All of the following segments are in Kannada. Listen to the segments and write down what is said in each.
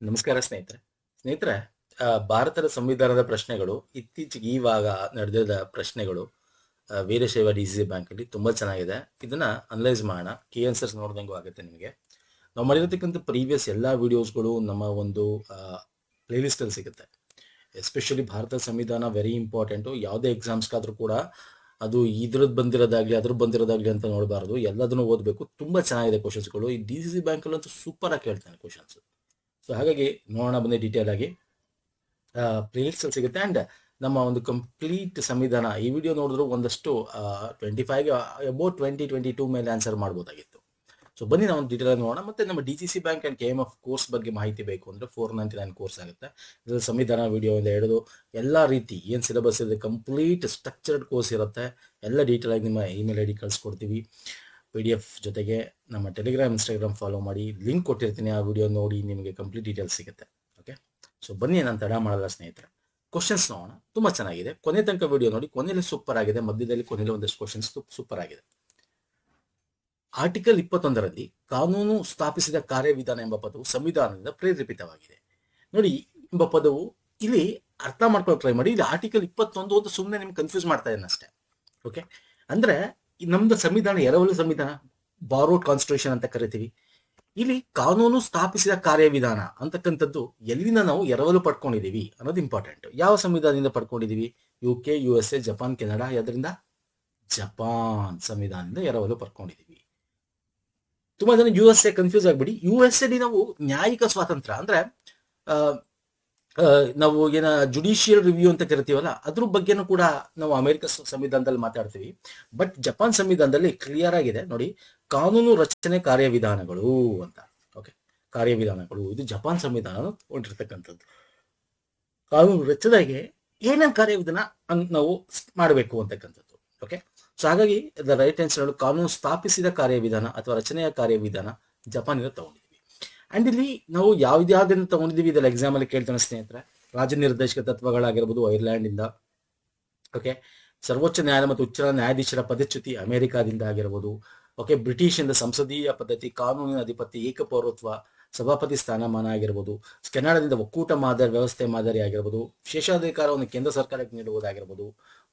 ನಮಸ್ಕಾರ ಸ್ನೇಹಿತರೆ ಭಾರತದ ಸಂವಿಧಾನದ ಪ್ರಶ್ನೆಗಳು ಇತ್ತೀಚೆಗೆ ಇವಾಗ ನಡೆದಿದ ಪ್ರಶ್ನೆಗಳು ವೀರಶೈವ ಡಿಸಿಸಿ ಬ್ಯಾಂಕ್ ಅಲ್ಲಿ ತುಂಬಾ ಚೆನ್ನಾಗಿದೆ. ಇದನ್ನ ಅನಲೈಸ್ ಮಾಡೋಣ. ಕೀ ಆನ್ಸರ್ಸ್ ನೋಡ್ದಂಗೂ ಆಗುತ್ತೆ ನಿಮಗೆ. ನಾವು ಮಾಡಿರತಕ್ಕಂಥ ಪ್ರೀವಿಯಸ್ ಎಲ್ಲಾ ವಿಡಿಯೋಸ್ಗಳು ನಮ್ಮ ಒಂದು ಪ್ಲೇ ಲಿಸ್ಟ್ ಅಲ್ಲಿ ಸಿಗುತ್ತೆ. ಎಸ್ಪೆಷಲಿ ಭಾರತದ ಸಂವಿಧಾನ ವೆರಿ ಇಂಪಾರ್ಟೆಂಟು. ಯಾವುದೇ ಎಕ್ಸಾಮ್ಸ್ಗಾದ್ರೂ ಕೂಡ ಅದು ಇದ್ರದ್ದು ಬಂದಿರೋದಾಗ್ಲಿ ಅದ್ರದ್ದು ಬಂದಿರೋದಾಗ್ಲಿ ಅಂತ ನೋಡಬಾರ್ದು, ಎಲ್ಲದನ್ನು ಓದಬೇಕು. ತುಂಬಾ ಚೆನ್ನಾಗಿದೆ ಕ್ವಶನ್ಸ್ಗಳು. ಈ ಡಿ ಸಿ ಸಿ ಬ್ಯಾಂಕ್ ಅಲ್ಲಂತೂ ಸೂಪರ್ ಆಗಿ ಕೇಳ್ತಾನೆ ಕ್ವಶನ್ಸ್. ಸೊ ಹಾಗಾಗಿ ನೋಡೋಣ ಬನ್ನಿ ಡೀಟೇಲ್ ಆಗಿ. ಪ್ಲೇಲಿಸ್ಟ್ ಅಲ್ಲಿ ಸಿಗುತ್ತೆ. ಅಂಡ್ ನಮ್ಮ ಒಂದು ಕಂಪ್ಲೀಟ್ ಸಂವಿಧಾನ ಈ ವಿಡಿಯೋ ನೋಡಿದ್ರು ಒಂದಷ್ಟು 25 ಅಬೌಟ್ 2022 ಮೇಲೆ ಆನ್ಸರ್ ಮಾಡ್ಬೋದಾಗಿತ್ತು. ಸೊ ಬನ್ನಿ ನಾವು ಒಂದು ಡೀಟೇಲ್ ಆಗಿ ನೋಡೋಣ. ಮತ್ತೆ ನಮ್ಮ D C C bank and KMF course ಬಗ್ಗೆ ಮಾಹಿತಿ ಬೇಕು ಅಂದ್ರೆ 499 ಕೋರ್ಸ್ ಆಗುತ್ತೆ. ಇದರಲ್ಲಿ ಸಂವಿಧಾನ ವಿಡಿಯೋ ಇಂದ ಹಿಡಿದು ಎಲ್ಲಾ ರೀತಿ ಏನ್ ಸಿಲೆಬಸ್ ಇದೆ ಕಂಪ್ಲೀಟ್ ಸ್ಟ್ರಕ್ಚರ್ಡ್ ಕೋರ್ಸ್ ಇರುತ್ತೆ. ಎಲ್ಲ ಡೀಟೇಲ್ ಆಗಿ ನಿಮ್ಮ ಇಮೇಲ್ ID ಕಳ್ಸಿಕೊಡ್ತೀವಿ. PDF ಜೊತೆಗೆ ನಮ್ಮ ಟೆಲಿಗ್ರಾಮ್ ಇನ್ಸ್ಟಾಗ್ರಾಮ್ ಫಾಲೋ ಮಾಡಿ, ಲಿಂಕ್ ಕೊಟ್ಟಿರ್ತೀನಿ. ಆ ವಿಡಿಯೋ ನೋಡಿ ನಿಮಗೆ ಕಂಪ್ಲೀಟ್ ಡೀಟೇಲ್ಸ್ ಸಿಗುತ್ತೆ. ಓಕೆ, ಸೊ ಬನ್ನಿ, ನಾನು ತಡ ಮಾಡಲ್ಲ ಸ್ನೇಹಿತರೆ. ಕ್ವಶನ್ಸ್ ನೋಡೋಣ. ತುಂಬಾ ಚೆನ್ನಾಗಿದೆ. ಕೊನೆ ತನಕ ವಿಡಿಯೋ ನೋಡಿ. ಕೊನೆಯಲ್ಲಿ ಸೂಪರ್ ಆಗಿದೆ, ಮಧ್ಯದಲ್ಲಿ ಕೊನೆಯಲ್ಲಿ ಒಂದಷ್ಟು ಕ್ವಶನ್ಸ್ ಸೂಪರ್ ಆಗಿದೆ. ಆರ್ಟಿಕಲ್ 21ರಲ್ಲಿ ಕಾನೂನು ಸ್ಥಾಪಿಸಿದ ಕಾರ್ಯವಿಧಾನ ಎಂಬ ಪದವು ಸಂವಿಧಾನದಿಂದ ಪ್ರೇರೇಪಿತವಾಗಿದೆ. ನೋಡಿ, ಎಂಬ ಪದವು ಇಲ್ಲಿ ಅರ್ಥ ಮಾಡ್ಕೊಳ್ಳೋ ಟ್ರೈ ಮಾಡಿ. ಇಲ್ಲಿ ಆರ್ಟಿಕಲ್ 21 ಅಂತ ಸುಮ್ಮನೆ ನಿಮ್ಗೆ ಕನ್ಫ್ಯೂಸ್ ಮಾಡ್ತಾ ಇದ್ದೇನೆ ಅಷ್ಟೇ. ಓಕೆ, ಅಂದ್ರೆ ನಮ್ದು ಸಂವಿಧಾನ ಎರವಲು ಸಂವಿಧಾನ, ಬಾರೋಡ್ ಕಾನ್ಸ್ಟಿಟ್ಯೂಷನ್ ಅಂತ ಕರಿತೀವಿ. ಇಲ್ಲಿ ಕಾನೂನು ಸ್ಥಾಪಿಸಿದ ಕಾರ್ಯವಿಧಾನ ಅಂತಕ್ಕಂಥದ್ದು ಎಲ್ಲಿಂದ ನಾವು ಎರವಲು ಪಡ್ಕೊಂಡಿದೀವಿ ಅನ್ನೋದು ಇಂಪಾರ್ಟೆಂಟ್. ಯಾವ ಸಂವಿಧಾನದಿಂದ ಪಡ್ಕೊಂಡಿದೀವಿ? UK, USA, Japan, Canada. ಅದರಿಂದ ಜಪಾನ್ ಸಂವಿಧಾನದಿಂದ ಎರವಲು ಪಡ್ಕೊಂಡಿದೀವಿ. ತುಂಬಾ ಜನ USA ಕನ್ಫ್ಯೂಸ್ ಆಗ್ಬಿಡಿ. USA ನಾವು ನ್ಯಾಯಿಕ ಸ್ವಾತಂತ್ರ್ಯ ಅಂದ್ರೆ ನಾವು ಏನ ಜುಡಿಷಿಯಲ್ ರಿವ್ಯೂ ಅಂತ ಕರಿತೀವಲ್ಲ, ಅದ್ರ ಬಗ್ಗೆನೂ ಕೂಡ ನಾವು ಅಮೆರಿಕ ಸಂವಿಧಾನದಲ್ಲಿ ಮಾತಾಡ್ತೀವಿ. ಬಟ್ ಜಪಾನ್ ಸಂವಿಧಾನದಲ್ಲಿ ಕ್ಲಿಯರ್ ಆಗಿದೆ ನೋಡಿ, ಕಾನೂನು ರಚನೆ ಕಾರ್ಯವಿಧಾನಗಳು ಅಂತ. ಓಕೆ, ಕಾರ್ಯವಿಧಾನಗಳು ಇದು ಜಪಾನ್ ಸಂವಿಧಾನ ಹೊಂದಿರತಕ್ಕಂಥದ್ದು. ಕಾನೂನು ರಚನೆಗೆ ಏನೇನು ಕಾರ್ಯವಿಧಾನ ನಾವು ಮಾಡಬೇಕು ಅಂತಕ್ಕಂಥದ್ದು. ಓಕೆ, ಸೊ ಹಾಗಾಗಿ ದ ರೈಟ್ ಆನ್ಸರ್ ಕಾನೂನು ಸ್ಥಾಪಿಸಿದ ಕಾರ್ಯವಿಧಾನ ಅಥವಾ ರಚನೆಯ ಕಾರ್ಯವಿಧಾನ ಜಪಾನಿಂದ ತಗೊಂಡಿದ್ದೀವಿ. ಅಂಡ್ ಇಲ್ಲಿ ನಾವು ಯಾವ್ದಾವ್ದನ್ನ ತಗೊಂಡಿದೀವಿ ಇದೆಲ್ಲ ಎಕ್ಸಾಮ್ ಅಲ್ಲಿ ಕೇಳ್ತಾನೆ ಸ್ನೇಹಿತರೆ. ರಾಜ್ಯ ನಿರ್ದೇಶಕ ತತ್ವಗಳಾಗಿರ್ಬೋದು ಐರ್ಲ್ಯಾಂಡ್ ಇಂದ. ಓಕೆ, ಸರ್ವೋಚ್ಚ ನ್ಯಾಯಾಲಯ ಮತ್ತು ಉಚ್ಚ ನ್ಯಾಯಾಧೀಶರ ಪದಚ್ಯುತಿ ಅಮೆರಿಕಾದಿಂದ ಆಗಿರ್ಬೋದು. ಓಕೆ, ಬ್ರಿಟಿಷ್ ಇಂದ ಸಂಸದೀಯ ಪದ್ಧತಿ, ಕಾನೂನಿನ ಅಧಿಪತಿ, ಏಕಪೌರತ್ವ, ಸಭಾಪತಿ ಸ್ಥಾನಮಾನ ಆಗಿರ್ಬೋದು. ಕೆನಡಾದಿಂದ ಒಕ್ಕೂಟ ಮಾದರಿ ವ್ಯವಸ್ಥೆ ಮಾದರಿ ಆಗಿರ್ಬೋದು. ವಿಶೇಷಾಧಿಕಾರವನ್ನು ಕೇಂದ್ರ ಸರ್ಕಾರಕ್ಕೆ ನೀಡುವುದಾಗಿರ್ಬೋದು.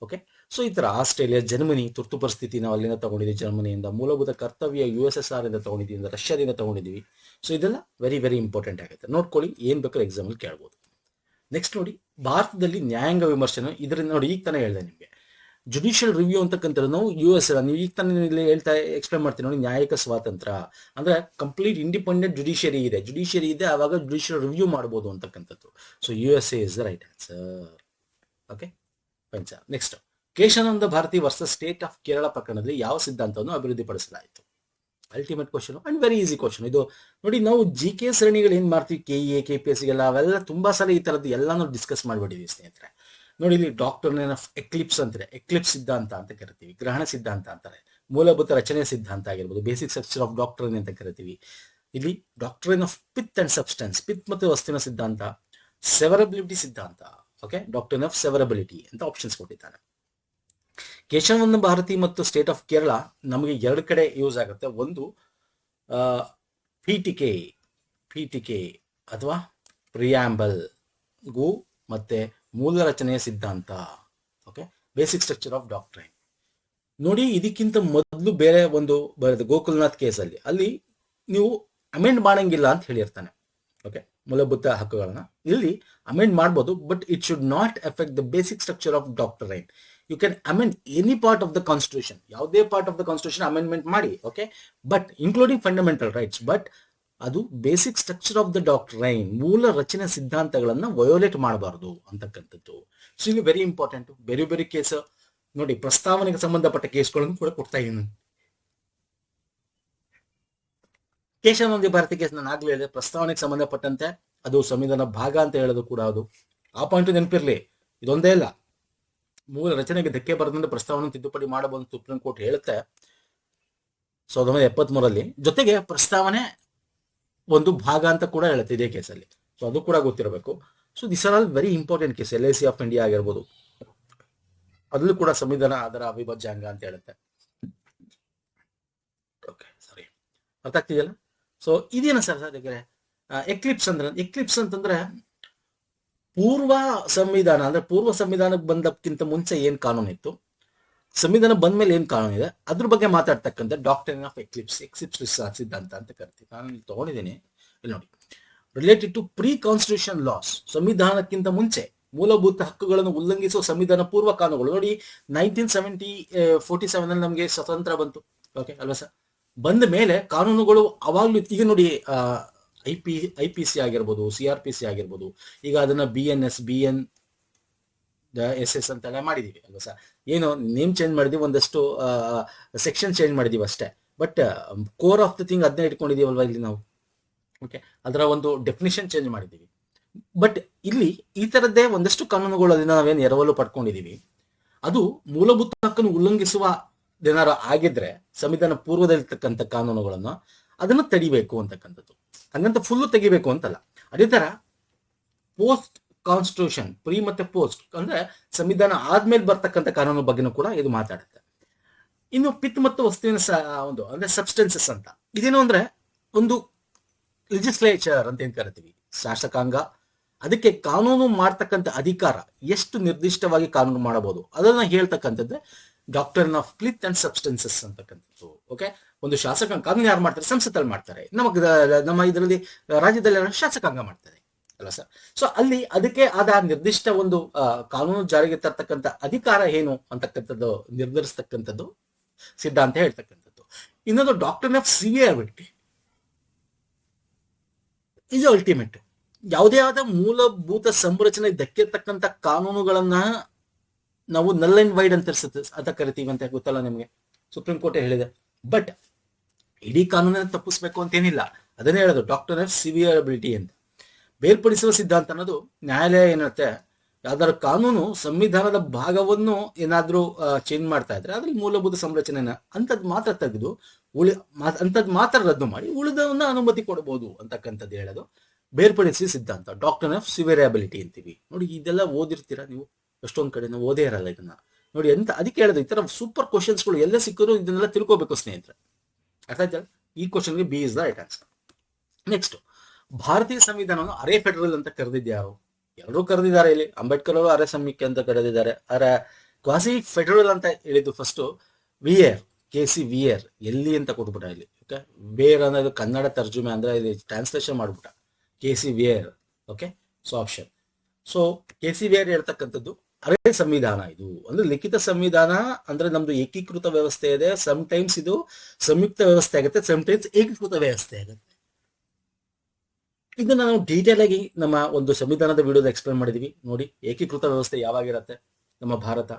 ಓಕೆ, ಸೊ ಈ ತರ ಆಸ್ಟ್ರೇಲಿಯಾ, ಜರ್ಮನಿ, ತುರ್ತು ಪರಿಸ್ಥಿತಿ ನಾವು ಅಲ್ಲಿಂದ ತಗೊಂಡಿದ್ದೀವಿ ಜರ್ಮನಿಯಿಂದ. ಮೂಲಭೂತ ಕರ್ತವ್ಯ USSR ಇಂದ ತಗೊಂಡಿದ್ದೀವಿ, ರಷ್ಯಾದಿಂದ ತಗೊಂಡಿದ್ದೀವಿ. ಸೊ ಇದೆಲ್ಲ ವೆರಿ ವೆರಿ ಇಂಪಾರ್ಟೆಂಟ್ ಆಗುತ್ತೆ. ನೋಡ್ಕೊಳ್ಳಿ, ಏನ್ ಬೇಕಾದ್ರೆ ಎಕ್ಸಾಮ್ ಅಲ್ಲಿ ಕೇಳ್ಬೋದು. ನೆಕ್ಸ್ಟ್ ನೋಡಿ, ಭಾರತದಲ್ಲಿ ನ್ಯಾಯಾಂಗ ವಿಮರ್ಶನ. ಇದರಿಂದ ನೋಡಿ, ಈಗ ತಾನೇ ಹೇಳಿದೆ ನಿಮಗೆ ಜುಡಿಷಿಯಲ್ ರಿವ್ಯೂ ಅಂತಕ್ಕಂಥದ್ದು ನಾವು US ನೀವು ಈಗ ತಾನೇ ಹೇಳ್ತಾ ಎಕ್ಸ್ಪ್ಲೇನ್ ಮಾಡ್ತೀನಿ ನೋಡಿ. ನ್ಯಾಯಿಕ ಸ್ವಾತಂತ್ರ್ಯ ಅಂದ್ರೆ ಕಂಪ್ಲೀಟ್ ಇಂಡಿಪೆಂಡೆಂಟ್ ಜುಡಿಷಿಯರಿ ಇದೆ, ಆವಾಗ ಜುಡಿಷಿಯಲ್ ರಿವ್ಯೂ ಮಾಡಬಹುದು ಅಂತಕ್ಕಂಥದ್ದು. So USA is the right answer. Okay, next, Keshavananda Bharati versus state of Kerala ಪ್ರಕರಣದಲ್ಲಿ ಯಾವ ಸಿದ್ಧಾಂತವನ್ನು ಅಭಿವೃದ್ಧಿಪಡಿಸಲಾಯಿತು? Ultimate question and very easy question ಇದು. ನೋಡಿ, ನಾವು GK ಸರಣಿಗಳು ಏನ್ ಮಾಡ್ತೀವಿ, KE, KPS ಗೆಲ್ಲ ಅವೆಲ್ಲ ತುಂಬಾ ಸಲ ಈ ತರದ್ದು ಎಲ್ಲಾನು ಡಿಸ್ಕಸ್ ಮಾಡ್ಬಿಟ್ಟಿದೀವಿ ಸ್ನೇಹಿತರೆ. ನೋಡಿ, ಇಲ್ಲಿ ಡಾಕ್ಟ್ರಿನ್ ಆಫ್ ಎಕ್ಲಿಪ್ಸ್ ಅಂತಾರೆ, ಎಕ್ಲಿಪ್ಸ್ ಸಿದ್ಧಾಂತ ಅಂತ ಕರಿತೀವಿ, ಗ್ರಹಣ ಸಿದ್ಧಾಂತ ಅಂತಾರೆ. ಮೂಲಭೂತ ರಚನೆ ಸಿದ್ಧಾಂತ ಆಗಿರ್ಬೋದು, ಬೇಸಿಕ್ ಸ್ಟ್ರಕ್ಚರ್ ಆಫ್ ಡಾಕ್ಟ್ರಿನ್ ಅಂತ ಕರಿತೀವಿ. ಇಲ್ಲಿ doctrine of pith and substance, pith ಮತ್ತು ವಸ್ತುವಿನ ಸಿದ್ಧಾಂತ, ಸೆವರಬಿಲಿಟಿ ಸಿದ್ಧಾಂತ. ಓಕೆ, ಡಾಕ್ಟ್ರಿನ್ ಆಫ್ ಸೆವರಬಿಲಿಟಿ ಅಂತ ಆಪ್ಷನ್ಸ್ ಕೊಟ್ಟಿದ್ದಾನೆ. ಕೇಶಾನಂದ ಭಾರತಿ ಮತ್ತು ಸ್ಟೇಟ್ ಆಫ್ ಕೇರಳ ನಮಗೆ ಎರಡು ಕಡೆ ಯೂಸ್ ಆಗುತ್ತೆ. ಒಂದು ಪೀಠಿಕೆ ಅಥವಾ ಪ್ರಿಯಾಂಬಲ್ ಗು, ಮತ್ತೆ ಮೂಲ ರಚನೆಯ ಸಿದ್ಧಾಂತ. Okay, basic structure of doctrine. ನೋಡಿ, ಇದಕ್ಕಿಂತ ಮೊದಲು ಬೇರೆ ಒಂದು ಬರೆದ ಗೋಕುಲ್ನಾಥ್ ಕೇಸಲ್ಲಿ ಅಲ್ಲಿ ನೀವು ಅಮೆಂಡ್ ಮಾಡಂಗಿಲ್ಲ ಅಂತ ಹೇಳಿರ್ತಾನೆ. ಓಕೆ, ಮೂಲಭೂತ ಹಕ್ಕುಗಳನ್ನ ಇಲ್ಲಿ ಅಮೆಂಡ್ ಮಾಡ್ಬೋದು, but it should not effect the basic structure of doctrine. You can amend any part of the constitution, ಯಾವುದೇ part of the constitution amendment ಮಾಡಿ. Okay, but including fundamental rights, but ಅದು basic structure of the doctrine, ಮೂಲ ರಚನೆ ಸಿದ್ಧಾಂತಗಳನ್ನ ವಯೋಲೇಟ್ ಮಾಡಬಾರದು ಅಂತಕ್ಕಂಥದ್ದು. ಸೊ ಇಲ್ಲಿ ವೆರಿ ಇಂಪಾರ್ಟೆಂಟ್. ಬೇರೆ ಬೇರೆ ಕೇಸ್ ನೋಡಿ, ಪ್ರಸ್ತಾವನೆಗೆ ಸಂಬಂಧಪಟ್ಟ ಕೇಸ್ಗಳನ್ನು ಕೂಡ ಕೊಡ್ತಾ ಇದ್ದೀನಿ. ಕೇಶಾನಂದ ಭಾರತಿ ಕೇಸ್ ನಾನು ಆಗ್ಲೇ ಹೇಳಿದೆ, ಪ್ರಸ್ತಾವನೆಗೆ ಸಂಬಂಧಪಟ್ಟಂತೆ ಅದು ಸಂವಿಧಾನ ಭಾಗ ಅಂತ ಹೇಳೋದು ಕೂಡ ಅದು. ಆ ಪಾಯಿಂಟ್ ನೆನಪಿರ್ಲಿ. ಇದೊಂದೇ ಇಲ್ಲ, ಮೂಲ ರಚನೆಗೆ ಧಕ್ಕೆ ಬರದಂತೆ ಪ್ರಸ್ತಾವನೆ ತಿದ್ದುಪಡಿ ಮಾಡಬಹುದು ಸುಪ್ರೀಂ ಕೋರ್ಟ್ ಹೇಳುತ್ತೆ 1973ರಲ್ಲಿ. ಜೊತೆಗೆ ಪ್ರಸ್ತಾವನೆ ಒಂದು ಭಾಗ ಅಂತ ಕೂಡ ಹೇಳುತ್ತೆ ಇದೇ ಕೇಸಲ್ಲಿ. ಸೊ ಅದು ಕೂಡ ಗೊತ್ತಿರಬೇಕು. So this are all very important case. LIC of India ಆಗಿರ್ಬೋದು, ಅದ್ರಲ್ಲೂ ಕೂಡ ಸಂವಿಧಾನ ಅದರ ಅವಿಭಾಜ್ಯ ಅಂಗ ಅಂತ ಹೇಳುತ್ತೆ. ಓಕೆ, ಸರಿ, ಅರ್ಥ ಆಗ್ತಿದೆಯಲ್ಲ? ಸೊ ಇದೇನ ಸರ್ ಎಕ್ಲಿಪ್ಸ್ ಅಂತಂದ್ರೆ ಪೂರ್ವ ಸಂವಿಧಾನ, ಅಂದ್ರೆ ಪೂರ್ವ ಸಂವಿಧಾನಕ್ಕೆ ಬಂದಕ್ಕಿಂತ ಮುಂಚೆ ಏನ್ ಕಾನೂನು ಇತ್ತು, ಸಂವಿಧಾನ ಬಂದ ಮೇಲೆ ಏನ್ ಕಾನೂನು ಇದೆ ಅದ್ರ ಬಗ್ಗೆ ಮಾತಾಡ್ತಕ್ಕಂಥ ಡಾಕ್ಟ್ರಿನ್ ಆಫ್ ಎಕ್ಲಿಪ್ಸ್ ಸಿದ್ಧಾಂತ ಅಂತ ಕರಿತೀವಿ. ನಾನು ಇಲ್ಲಿ ತಗೊಂಡಿದ್ದೀನಿ, ಇಲ್ಲಿ ನೋಡಿ. Related to pre constitution laws, ಸಂವಿಧಾನಕ್ಕಿಂತ ಮುಂಚೆ ಮೂಲಭೂತ ಹಕ್ಕುಗಳನ್ನು ಉಲ್ಲಂಘಿಸುವ ಸಂವಿಧಾನ ಪೂರ್ವ ಕಾನೂನುಗಳು. ನೋಡಿ 47 ಅಲ್ಲಿ ನಮಗೆ ಸ್ವತಂತ್ರ ಬಂತು, ಓಕೆ ಅಲ್ವಾ ಸರ್? ಬಂದ ಮೇಲೆ ಕಾನೂನುಗಳು ಅವಾಗ್ಲೂ, ಈಗ ನೋಡಿ ಐ ಪಿ ಸಿ ಆಗಿರ್ಬೋದು, CRPC ಆಗಿರ್ಬೋದು, ಈಗ ಅದನ್ನ BNS SS ಅಂತೆಲ್ಲ ಮಾಡಿದೀವಿ ಅಲ್ವಾ ಸರ್? ಏನು ನೇಮ್ ಚೇಂಜ್ ಮಾಡಿದೀವಿ, ಒಂದಷ್ಟು ಸೆಕ್ಷನ್ ಚೇಂಜ್ ಮಾಡಿದೀವಿ ಅಷ್ಟೇ, but core of the thing ಅದನ್ನೇ ಇಟ್ಕೊಂಡಿದೀವಲ್ವಾ ಇಲ್ಲಿ ನಾವು. ಓಕೆ, ಅದರ ಒಂದು ಡೆಫಿನಿಷನ್ ಚೇಂಜ್ ಮಾಡಿದೀವಿ. ಬಟ್ ಇಲ್ಲಿ ಈ ತರದ್ದೇ ಒಂದಷ್ಟು ಕಾನೂನುಗಳು ಅದನ್ನ ನಾವೇನು ಎರವಲು ಪಡ್ಕೊಂಡಿದೀವಿ, ಅದು ಮೂಲಭೂತ ಹಕ್ಕನ್ನು ಉಲ್ಲಂಘಿಸುವ ಏನಾರು ಆಗಿದ್ರೆ ಸಂವಿಧಾನ ಪೂರ್ವದಲ್ಲಿರ್ತಕ್ಕಂಥ ಕಾನೂನುಗಳನ್ನ ಅದನ್ನ ತೆಗಿಬೇಕು ಅಂತಕ್ಕಂಥದ್ದು. ಹಂಗಂತ ಫುಲ್ಲು ತೆಗಿಬೇಕು ಅಂತಲ್ಲ. ಅದೇ ತರ ಪೋಸ್ಟ್ ಕಾನ್ಸ್ಟಿಟ್ಯೂಷನ್, ಪ್ರೀ ಮತ್ತೆ ಪೋಸ್ಟ್ ಅಂದ್ರೆ ಸಂವಿಧಾನ ಆದ್ಮೇಲೆ ಬರ್ತಕ್ಕಂಥ ಕಾನೂನು ಬಗ್ಗೆನೂ ಕೂಡ ಇದು ಮಾತಾಡುತ್ತೆ. ಇನ್ನು ಪಿತ್ ಮತ್ತು ವಸ್ತುವಿನ ಒಂದು ಅಂದ್ರೆ ಸಬ್ಸ್ಟೆನ್ಸಸ್ ಅಂತ, ಇದೇನು ಅಂದ್ರೆ ಒಂದು ಲೆಜಿಸ್ಲೇಚರ್ ಅಂತ ಏನ್ ಕರಿತೀವಿ, ಶಾಸಕಾಂಗ, ಅದಕ್ಕೆ ಕಾನೂನು ಮಾಡ್ತಕ್ಕಂಥ ಅಧಿಕಾರ, ಎಷ್ಟು ನಿರ್ದಿಷ್ಟವಾಗಿ ಕಾನೂನು ಮಾಡಬಹುದು ಅದನ್ನ ಹೇಳ್ತಕ್ಕಂಥದ್ದೇ doctrine of pith and substances ಅಂತಕ್ಕಂಥದ್ದು. ಓಕೆ, ಒಂದು ಶಾಸಕಾಂಗ ಕಾನೂನು ಯಾರು ಮಾಡ್ತಾರೆ? ಸಂಸತ್ತಲ್ಲಿ ಮಾಡ್ತಾರೆ. ನಮ್ಮ ಇದರಲ್ಲಿ ರಾಜ್ಯದಲ್ಲಿ ಶಾಸಕಾಂಗ ಮಾಡ್ತಾರೆ ಅಲ್ಲ ಸರ್? ಸೊ ಅಲ್ಲಿ ಅದಕ್ಕೆ ಆದ ನಿರ್ದಿಷ್ಟ ಒಂದು ಕಾನೂನು ಜಾರಿಗೆ ತರ್ತಕ್ಕಂಥ ಅಧಿಕಾರ ಏನು ಅಂತಕ್ಕಂಥದ್ದು ನಿರ್ಧರಿಸ್ತಕ್ಕಂಥದ್ದು ಸಿದ್ಧಾಂತ ಹೇಳ್ತಕ್ಕಂಥದ್ದು. ಇನ್ನೊಂದು ಡಾಕ್ಟ್ರಿನ್ ಆಫ್ ಸಿವಿಯರಿಟಿ, ಇದು ಅಲ್ಟಿಮೇಟ್. ಯಾವುದೇ ಆದ ಮೂಲಭೂತ ಸಂರಚನೆ ಧಕ್ಕಿರ್ತಕ್ಕಂಥ ಕಾನೂನುಗಳನ್ನ ನಾವು ನಲ್ ಅಂಡ್ ವೈಡ್ ಅಂತ ಕರಿತೀವಿ ಅಂತ ಗೊತ್ತಲ್ಲ ನಿಮ್ಗೆ, ಸುಪ್ರೀಂ ಕೋರ್ಟ್ ಹೇಳಿದೆ. ಬಟ್ ಇಡೀ ಕಾನೂನನ್ನು ತಪ್ಪಿಸ್ಬೇಕು ಅಂತೇನಿಲ್ಲ, ಅದನ್ನೇ ಹೇಳೋದು ಡಾಕ್ಟ್ರಿನ್ ಆಫ್ ಸಿವಿಯರಿಟಿ ಅಂತ. ಬೇರ್ಪಡಿಸುವ ಸಿದ್ಧಾಂತ ಅನ್ನೋದು ನ್ಯಾಯಾಲಯ ಏನಿರುತ್ತೆ, ಯಾವ್ದಾದ್ರು ಕಾನೂನು ಸಂವಿಧಾನದ ಭಾಗವನ್ನು ಏನಾದ್ರೂ ಚೇಂಜ್ ಮಾಡ್ತಾ ಇದ್ರೆ ಅದ್ರಲ್ಲಿ ಮೂಲಭೂತ ಸಂರಚನೆನ ಅಂತದ್ ಮಾತ್ರ ತೆಗೆದು ಅಂತದ್ ಮಾತ್ರ ರದ್ದು ಮಾಡಿ ಉಳಿದವನ್ನ ಅನುಮತಿ ಕೊಡಬಹುದು ಅಂತಕ್ಕಂಥದ್ದು ಹೇಳೋದು ಬೇರ್ಪಡಿಸಿ ಸಿದ್ಧಾಂತ, ಡಾಕ್ಟ್ರಿನ್ ಆಫ್ ಸಿವಿಯರಿಟಿ ಅಂತೀವಿ. ನೋಡಿ, ಇದೆಲ್ಲ ಓದಿರ್ತೀರಾ ನೀವು, ಎಷ್ಟೊಂದ್ ಕಡೆ ನಾವು ಓದೇ ಇರಲ್ಲ ಇದನ್ನ. ನೋಡಿ ಎಂತ, ಅದಕ್ಕೆ ಹೇಳೋದು ಈ ತರ ಸೂಪರ್ ಕ್ವಶನ್ಸ್ಗಳು ಎಲ್ಲ ಸಿಕ್ಕರು ಇದನ್ನೆಲ್ಲ ತಿಳ್ಕೋಬೇಕು ಸ್ನೇಹಿತರೆ. ಅರ್ಥ ಆಯ್ತಾ? ಈ ಕ್ವಶನ್ಗೆ B is the right answer. Next, ಭಾರತೀಯ ಸಂವಿಧಾನವನ್ನು ಅರೆ ಫೆಡರಲ್ ಅಂತ ಕರೆದಿದ್ಯಾರು? ಎಲ್ಲರೂ ಕರೆದಿದ್ದಾರೆ. ಇಲ್ಲಿ ಅಂಬೇಡ್ಕರ್ ಅವರು ಅರೆ ಸಂಯುಕ್ತ ಅಂತ ಕರೆದಿದ್ದಾರೆ. ಅರೆ ಕ್ವಾಸಿ ಫೆಡರಲ್ ಅಂತ ಹೇಳಿದ್ದು ಫಸ್ಟ್ ವಿಯರ್, KC ವಿಯರ್, ಎಲ್ಲಿ ಅಂತ ಕೊಟ್ಬಿಟ್ಟ ಇಲ್ಲಿ. ಓಕೆ, ವೇರ್ ಅನ್ನೋದು ಕನ್ನಡ ತರ್ಜುಮೆ ಅಂದ್ರೆ ಇಲ್ಲಿ ಟ್ರಾನ್ಸ್ಲೇಷನ್ ಮಾಡ್ಬಿಟ್ಟ, KC Wheare. Okay, so option. So KC Wheare ಹೇಳ್ತಕ್ಕಂಥದ್ದು ಅರೆ ಸಂವಿಧಾನ. ಇದು ಅಂದ್ರೆ ಲಿಖಿತ ಸಂವಿಧಾನ ಅಂದ್ರೆ ನಮ್ದು ಏಕೀಕೃತ ವ್ಯವಸ್ಥೆ ಇದೆ, ಸಮ್ ಟೈಮ್ಸ್ ಇದು ಸಂಯುಕ್ತ ವ್ಯವಸ್ಥೆ ಆಗುತ್ತೆ, ಸಮ್ ಟೈಮ್ಸ್ ಏಕೀಕೃತ ವ್ಯವಸ್ಥೆ ಆಗುತ್ತೆ. ಇದನ್ನ ನಾವು ಡೀಟೇಲ್ ಆಗಿ ನಮ್ಮ ಒಂದು ಸಂವಿಧಾನದ ವಿಡಿಯೋದ ಎಕ್ಸ್ಪ್ಲೇನ್ ಮಾಡಿದೀವಿ ನೋಡಿ. ಏಕೀಕೃತ ವ್ಯವಸ್ಥೆ ಯಾವಾಗಿರುತ್ತೆ ನಮ್ಮ ಭಾರತ,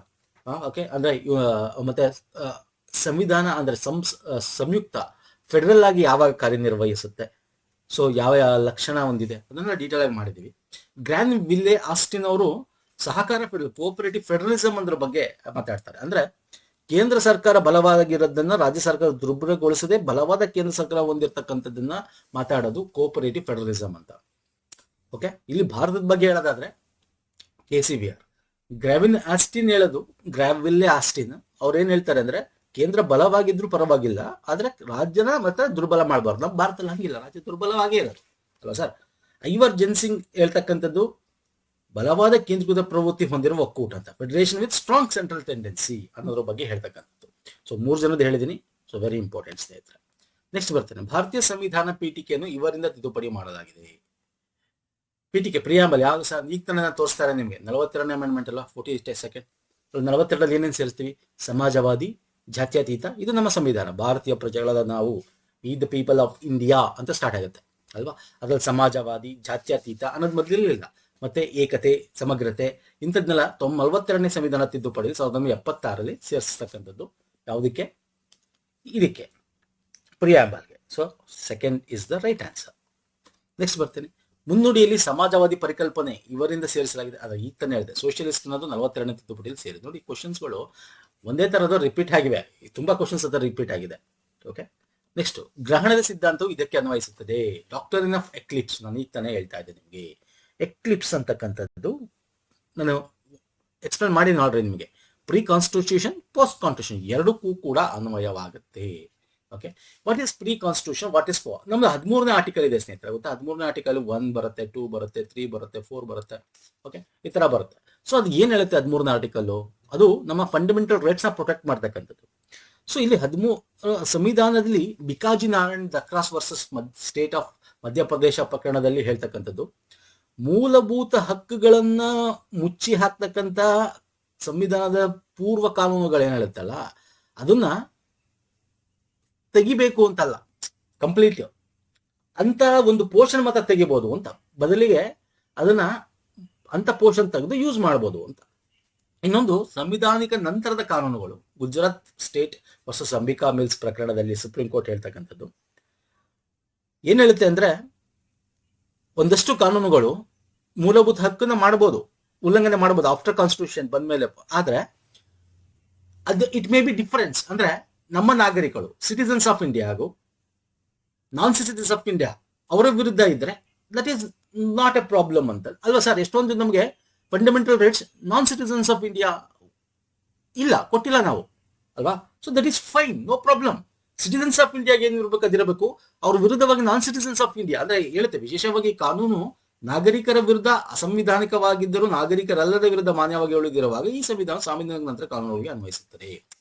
ಓಕೆ, ಅಂದ್ರೆ ಮತ್ತೆ ಸಂವಿಧಾನ ಅಂದ್ರೆ ಸಂಯುಕ್ತ ಫೆಡರಲ್ ಆಗಿ ಯಾವಾಗ ಕಾರ್ಯನಿರ್ವಹಿಸುತ್ತೆ, ಸೊ ಯಾವ ಲಕ್ಷಣ ಹೊಂದಿದೆ ಅದನ್ನ ಡೀಟೇಲ್ ಆಗಿ ಮಾಡಿದೀವಿ. ಗ್ರ್ಯಾನ್ ವಿಲ್ಲೆ ಆಸ್ಟಿನ್ ಅವರು ಸಹಕಾರ ಫೆಡರಲ್, ಕೋಆಪರೇಟಿವ್ ಫೆಡರಲಿಸಂ ಅದ್ರ ಬಗ್ಗೆ ಮಾತಾಡ್ತಾರೆ. ಅಂದ್ರೆ ಕೇಂದ್ರ ಸರ್ಕಾರ ಬಲವಾಗಿರೋದನ್ನ ರಾಜ್ಯ ಸರ್ಕಾರ ದುರ್ಬಲಗೊಳಿಸದೆ ಬಲವಾದ ಕೇಂದ್ರ ಸರ್ಕಾರ ಹೊಂದಿರತಕ್ಕಂಥದ್ದನ್ನ ಮಾತಾಡೋದು ಕೋಆಪರೇಟಿವ್ ಫೆಡರಲಿಸಂ ಅಂತ. ಓಕೆ, ಇಲ್ಲಿ ಭಾರತದ ಬಗ್ಗೆ ಹೇಳೋದಾದ್ರೆ KC ವಿಯರ್. ಗ್ರಾವಿನ್ ಆಸ್ಟಿನ್ ಹೇಳೋದು, ಗ್ರಾವಿಲ್ಲೆ ಆಸ್ಟಿನ್ ಅವ್ರು ಏನ್ ಹೇಳ್ತಾರೆ ಅಂದ್ರೆ ಕೇಂದ್ರ ಬಲವಾಗಿದ್ರು ಪರವಾಗಿಲ್ಲ, ಆದ್ರೆ ರಾಜ್ಯನ ಮತ್ತೆ ದುರ್ಬಲ ಮಾಡಬಾರ್ದು. ನಮ್ಮ ಭಾರತದಲ್ಲಿ ಹಂಗಿಲ್ಲ, ರಾಜ್ಯ ದುರ್ಬಲವಾಗೇ ಇರೋದು ಅಲ್ವಾ ಸರ್? ಐವರ್ ಜೆನ್ಸಿಂಗ್ ಹೇಳ್ತಕ್ಕಂಥದ್ದು ಬಲವಾದ ಕೇಂದ್ರೀಕೃತ ಪ್ರವೃತ್ತಿ ಹೊಂದಿರುವ ಒಕ್ಕೂಟ ಅಂತ, federation with strong central tendency ಅನ್ನೋದ್ರ ಬಗ್ಗೆ ಹೇಳ್ತಕ್ಕಂಥದ್ದು. ಸೊ 3 ಜನದ ಹೇಳಿದೀನಿ, ಸೊ ವೆರಿ ಇಂಪಾರ್ಟೆಂಟ್ ಸ್ನೇಹಿತರೆ. ನೆಕ್ಸ್ಟ್ ಬರ್ತೇನೆ, ಭಾರತೀಯ ಸಂವಿಧಾನ ಪೀಠಿಕೆಯನ್ನು ಇವರಿಂದ ತಿದ್ದುಪಡಿ ಮಾಡಲಾಗಿದೆ. ಪೀಠಿಕೆ ಪ್ರಿಯಾಂಬಲ್ ಯಾವ್ದು ಸಹ ಈಗ ತಾನೇ ತೋರಿಸ್ತಾರೆ ನಿಮ್ಗೆ, 42ನೇ ಅಮೆಂಡ್ಮೆಂಟ್ ಅಲ್ಲ, 42nd. 42ರಲ್ಲಿ ಏನೇನು ಸೇರಿಸ್ತೀವಿ? ಸಮಾಜವಾದಿ, ಜಾತ್ಯತೀತ, ಇದು ನಮ್ಮ ಸಂವಿಧಾನ. ಭಾರತೀಯ ಪ್ರಜೆಗಳಾದ ನಾವು, we the people of India ಅಂತ ಸ್ಟಾರ್ಟ್ ಆಗುತ್ತೆ ಅಲ್ವಾ? ಅದ್ರಲ್ಲಿ ಸಮಾಜವಾದಿ, ಜಾತ್ಯತೀತ ಅನ್ನೋದು ಮೊದಲಿರಲಿಲ್ಲ. ಮತ್ತೆ ಏಕತೆ, ಸಮಗ್ರತೆ, ಇಂಥದ್ನೆಲ್ಲ 42ನೇ ಸಂವಿಧಾನ ತಿದ್ದುಪಡಿ 1976ರಲ್ಲಿ ಸೇರಿಸ್ತಕ್ಕಂಥದ್ದು. ಯಾವುದಕ್ಕೆ? ಇದಕ್ಕೆ, ಪ್ರಿಯಾಂಬಲ್ಗೆ. So second is the right answer. Next ಬರ್ತೇನೆ, ಮುನ್ನುಡಿಯಲ್ಲಿ ಸಮಾಜವಾದಿ ಪರಿಕಲ್ಪನೆ ಇವರಿಂದ ಸೇರಿಸಲಾಗಿದೆ. ಅದು ಈಗ ತಾನೇ ಹೇಳಿದೆ, ಸೋಷಿಯಲಿಸ್ಟ್ ಅನ್ನೋದು 42ನೇ ತಿದ್ದುಪಡಿಯಲ್ಲಿ ಸೇರಿದೆ. ನೋಡಿ, ಕ್ವಶನ್ಸ್ಗಳು ಒಂದೇ ತರದ್ದು ರಿಪೀಟ್ ಆಗಿವೆ, ತುಂಬಾ ಕ್ವಶನ್ಸ್ ಅದರ ರಿಪೀಟ್ ಆಗಿದೆ. ಓಕೆ, ನೆಕ್ಸ್ಟ್, ಗ್ರಹಣದ ಸಿದ್ಧಾಂತವು ಇದಕ್ಕೆ ಅನ್ವಯಿಸುತ್ತದೆ. ಡಾಕ್ಟ್ರಿನ್ ಆಫ್ ಎಕ್ಲಿಪ್ಸ್, ನಾನು ಈಗ ತಾನೇ ಹೇಳ್ತಾ ಇದ್ದೆ ನಿಮಗೆ. ಎಕ್ಲಿಪ್ಸ್ ಅಂತಕ್ಕಂಥದ್ದು ನಾನು ಎಕ್ಸ್ಪ್ಲೇನ್ ಮಾಡಿ ನೋಡ್ರಿ ನಿಮಗೆ. ಪ್ರೀ ಕಾನ್ಸ್ಟಿಟ್ಯೂಷನ್, ಪೋಸ್ಟ್ ಕಾನ್ಸ್ಟಿಟ್ಯೂಷನ್ ಎರಡಕ್ಕೂ ಕೂಡ ಅನ್ವಯವಾಗುತ್ತೆ. Okay, what is pre constitution, what is for. ನಮ್ದು 13ನೇ ಆರ್ಟಿಕಲ್ ಇದೆ ಸ್ನೇಹಿತರೆ, ಗೊತ್ತಾ? 13ನೇ ಆರ್ಟಿಕಲ್ 1 ಬರುತ್ತೆ, 2 ಬರುತ್ತೆ, 3 ಬರುತ್ತೆ, 4 ಬರುತ್ತೆ. ಓಕೆ, ಈ ತರ ಬರುತ್ತೆ. ಸೊ ಅದು ಏನ್ ಹೇಳುತ್ತೆ 13ನೇ ಆರ್ಟಿಕಲ್? ಅದು ನಮ್ಮ ಫಂಡಮೆಂಟಲ್ ರೈಟ್ಸ್ ನ ಪ್ರೊಟೆಕ್ಟ್ ಮಾಡ್ತಕ್ಕಂಥದ್ದು. ಸೊ ಇಲ್ಲಿ ಸಂವಿಧಾನದಲ್ಲಿ Bhikaji Narayan Dhakras versus state of Madhya Pradesh ಪ್ರಕರಣದಲ್ಲಿ ಹೇಳ್ತಕ್ಕಂಥದ್ದು, ಮೂಲಭೂತ ಹಕ್ಕುಗಳನ್ನ ಮುಚ್ಚಿ ಹಾಕ್ತಕ್ಕಂಥ ಸಂವಿಧಾನದ ಪೂರ್ವ ಕಾನೂನುಗಳೇನ್ ಹೇಳುತ್ತಲ್ಲ ಅದನ್ನ ತೆಗಿಬೇಕು ಅಂತಲ್ಲ, ಕಂಪ್ಲೀಟ್ ಅಂತ ಒಂದು ಪೋರ್ಷನ್ ಮಾತ್ರ ತೆಗಿಬಹುದು ಅಂತ, ಬದಲಿಗೆ ಅದನ್ನ ಅಂತ ಪೋರ್ಷನ್ ತೆಗೆದು ಯೂಸ್ ಮಾಡಬಹುದು ಅಂತ. ಇನ್ನೊಂದು, ಸಂವಿಧಾನಿಕ ನಂತರದ ಕಾನೂನುಗಳು, Gujarat state versus Ambika mills ಪ್ರಕರಣದಲ್ಲಿ ಸುಪ್ರೀಂ ಕೋರ್ಟ್ ಹೇಳ್ತಕ್ಕಂಥದ್ದು ಏನ್ ಹೇಳುತ್ತೆ ಅಂದ್ರೆ, ಒಂದಷ್ಟು ಕಾನೂನುಗಳು ಮೂಲಭೂತ ಹಕ್ಕನ್ನ ಮಾಡಬಹುದು, ಉಲ್ಲಂಘನೆ ಮಾಡಬಹುದು ಆಫ್ಟರ್ ಕಾನ್ಸ್ಟಿಟ್ಯೂಷನ್ ಬಂದ್ಮೇಲೆ. ಆದ್ರೆ ಅದು ಇಟ್ ಮೇ ಬಿ ಡಿಫರೆನ್ಸ್, ಅಂದ್ರೆ ನಮ್ಮ ನಾಗರಿಕರು ಸಿಟಿಸನ್ಸ್ ಆಫ್ ಇಂಡಿಯಾ ಹಾಗೂ ನಾನ್ ಸಿಟಿಸನ್ಸ್ ಆಫ್ ಇಂಡಿಯಾ ಅವರ ವಿರುದ್ಧ ಇದ್ರೆ that is not a problem ಅಂತ ಅಲ್ವಾ ಸರ್? ಎಷ್ಟೊಂದು ನಮಗೆ fundamental rights non citizens of India ಇಲ್ಲ, ಕೊಟ್ಟಿಲ್ಲ ನಾವು ಅಲ್ವಾ? So that is fine, no problem. Citizens of ಇಂಡಿಯಾಗೆ ಏನಿರ್ಬೇಕು ಅದಿರಬೇಕು, ಅವ್ರ ವಿರುದ್ಧವಾಗಿ ನಾನ್ ಸಿಟಿಸನ್ಸ್ ಆಫ್ ಇಂಡಿಯಾ ಅಂದ್ರೆ ಹೇಳುತ್ತೆ. ವಿಶೇಷವಾಗಿ ಕಾನೂನು ನಾಗರಿಕರ ವಿರುದ್ಧ ಅಸಂವಿಧಾನಿಕವಾಗಿದ್ದರೂ ನಾಗರಿಕರಲ್ಲದ ವಿರುದ್ಧ ಮಾನ್ಯವಾಗಿ ಉಳಿದಿರುವಾಗ ಈ ಸಂವಿಧಾನ ಸಾಂವಿಧಾನಿಕ ನಂತರ ಕಾನೂನಿಗೆ ಅನ್ವಯಿಸುತ್ತದೆ.